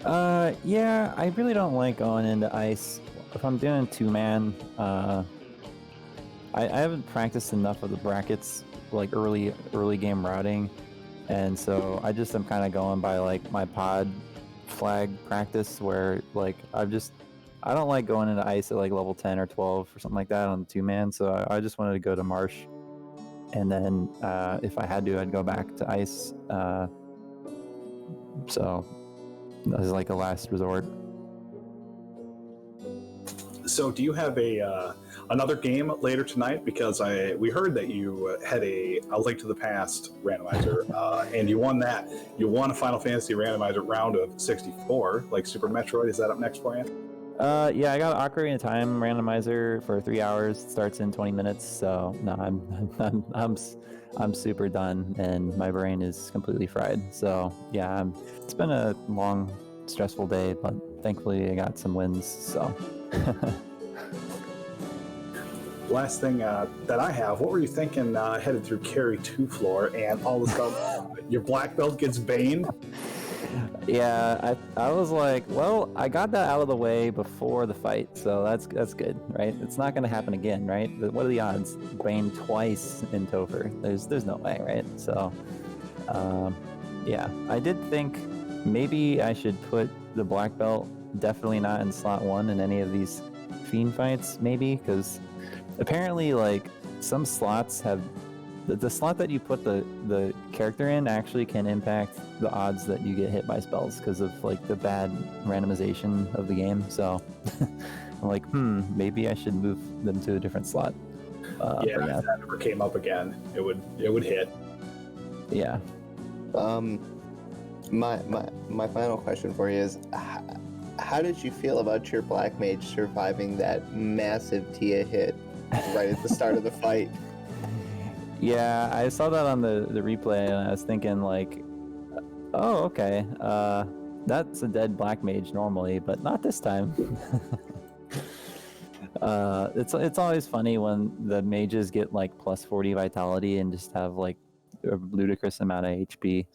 Yeah, I really don't like going into ice. If I'm doing 2-man, I haven't practiced enough of the brackets, like early game routing, and so I just am kind of going by like my pod flag practice, where like I don't like going into ice at like level 10 or 12 or something like that on the 2-man, so I just wanted to go to Marsh, and then if I had to, I'd go back to ice. So that was like a last resort.
So do you have another game later tonight? Because we heard that you had a Link to the Past randomizer, and you won that. You won a Final Fantasy randomizer round of 64, like Super Metroid. Is that up next for you?
Yeah, I got Ocarina of Time randomizer for 3 hours. Starts in 20 minutes. So no, I'm super done, and my brain is completely fried. So yeah, it's been a long, stressful day, but thankfully I got some wins. So.
Last thing that I have, what were you thinking headed through Carry 2 floor, and all of a sudden your black belt gets baned?
Yeah, I was like, well, I got that out of the way before the fight, so that's good, right? It's not going to happen again, right? What are the odds? Bane twice in Topher. There's no way, right? So, yeah, I did think maybe I should put the black belt definitely not in slot 1 in any of these fiend fights, maybe, because apparently, like, some slots have the slot that you put the character in actually can impact the odds that you get hit by spells because of like the bad randomization of the game. So I'm like, maybe I should move them to a different slot.
Yeah, if that ever came up again, it would hit.
Yeah.
My final question for you is, how did you feel about your black mage surviving that massive Tia hit right at the start of the fight?
Yeah, I saw that on the replay, and I was thinking like, oh, okay, that's a dead black mage normally, but not this time. It's always funny when the mages get like plus 40 vitality and just have like a ludicrous amount of HP,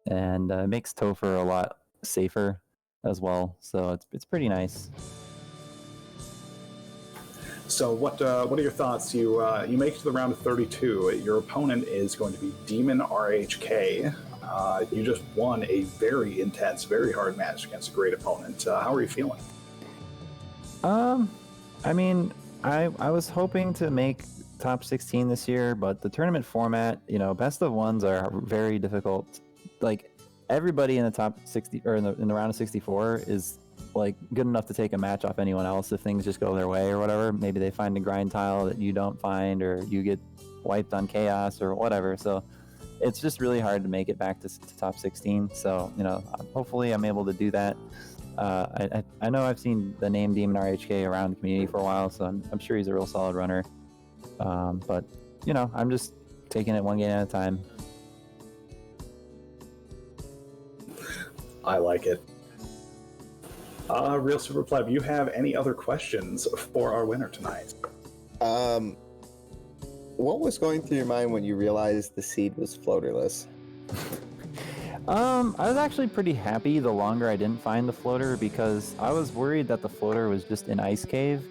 and it makes Topher a lot safer as well. So it's pretty nice.
So what are your thoughts? You make it to the round of 32. Your opponent is going to be Demon RHK. You just won a very intense, very hard match against a great opponent. How are you feeling?
I mean, I was hoping to make top 16 this year, but the tournament format, you know, best of ones are very difficult. Like, everybody in the top 60 or in the round of 64 is like good enough to take a match off anyone else if things just go their way or whatever. Maybe they find a grind tile that you don't find, or you get wiped on chaos or whatever. So it's just really hard to make it back to top 16. So, you know, hopefully I'm able to do that. I know I've seen the name Demon RHK around the community for a while, so I'm sure he's a real solid runner. But, you know, I'm just taking it one game at a time.
I like it. Real Super Pleb, you have any other questions for our winner tonight?
What was going through your mind when you realized the seed was floaterless?
I was actually pretty happy the longer I didn't find the floater, because I was worried that the floater was just an ice cave,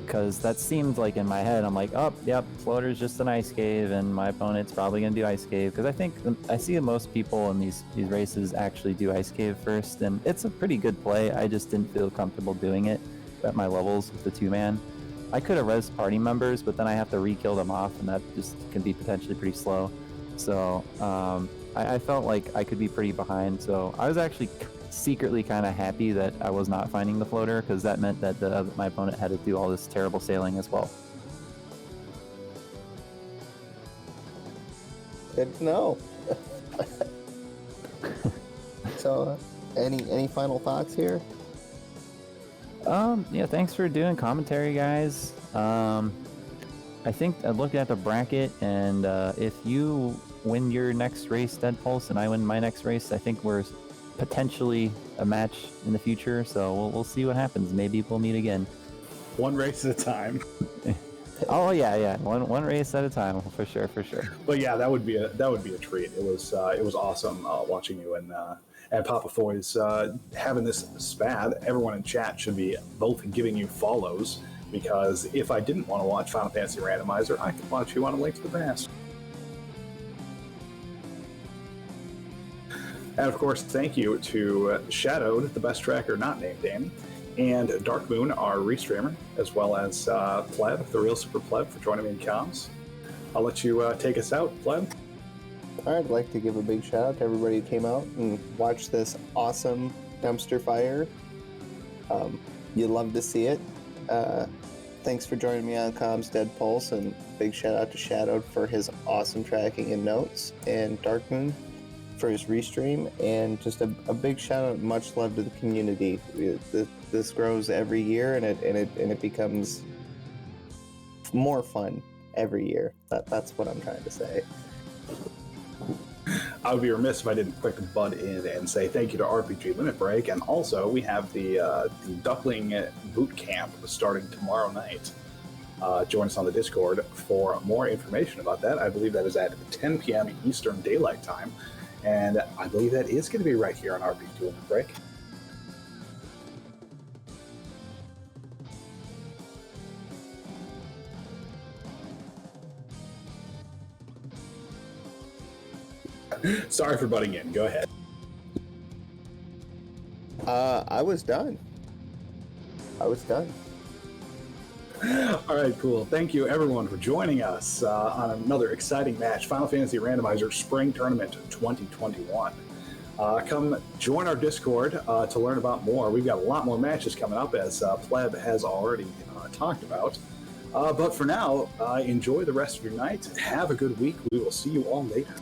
because that seemed like in my head, I'm like, oh, yep, floater's just an ice cave, and my opponent's probably going to do ice cave, because I think I see most people in these races actually do ice cave first, and it's a pretty good play. I just didn't feel comfortable doing it at my levels with the two-man. I could have res party members, but then I have to re-kill them off, and that just can be potentially pretty slow. So I felt like I could be pretty behind, so I was actually secretly kind of happy that I was not finding the floater, because that meant that my opponent had to do all this terrible sailing as well.
Good to know. So, any final thoughts here?
Yeah, thanks for doing commentary, guys. I think I looked at the bracket, and if you win your next race, Dead Pulse, and I win my next race, I think we're potentially a match in the future. So we'll see what happens. Maybe we'll meet again.
One race at a time.
Oh yeah, one race at a time, for sure.
But yeah, that would be a treat. It was awesome watching you and PapaFoiz having this spat. Everyone in chat should be both giving you follows, because if I didn't want to watch Final Fantasy Randomizer, I could watch you on A Link to the Past. And of course, thank you to Shadowed, the best tracker not named Danny, and Dark Moon, our restreamer, as well as Pleb, the Real Super Pleb, for joining me in comms. I'll let you take us out, Pleb.
I'd like to give a big shout out to everybody who came out and watched this awesome dumpster fire. You love to see it. Thanks for joining me on comms, Dead Pulse, and big shout out to Shadowed for his awesome tracking and notes, and Dark Moon for his restream, and just a big shout out, much love to the community. This grows every year, and it becomes more fun every year. That's what I'm trying to say.
I would be remiss if I didn't quick butt in and say thank you to RPG Limit Break, and also we have the Duckling Boot Camp starting tomorrow night. Join us on the Discord for more information about that. I believe that is at 10 p.m. Eastern Daylight Time, and I believe that is going to be right here on RPG Limit Break. Sorry for butting in. Go ahead.
I was done. All
right, cool. Thank you, everyone, for joining us on another exciting match, Final Fantasy Randomizer Spring Tournament 2021. Come join our Discord to learn about more. We've got a lot more matches coming up, as Pleb has already talked about. But for now, enjoy the rest of your night. Have a good week. We will see you all later.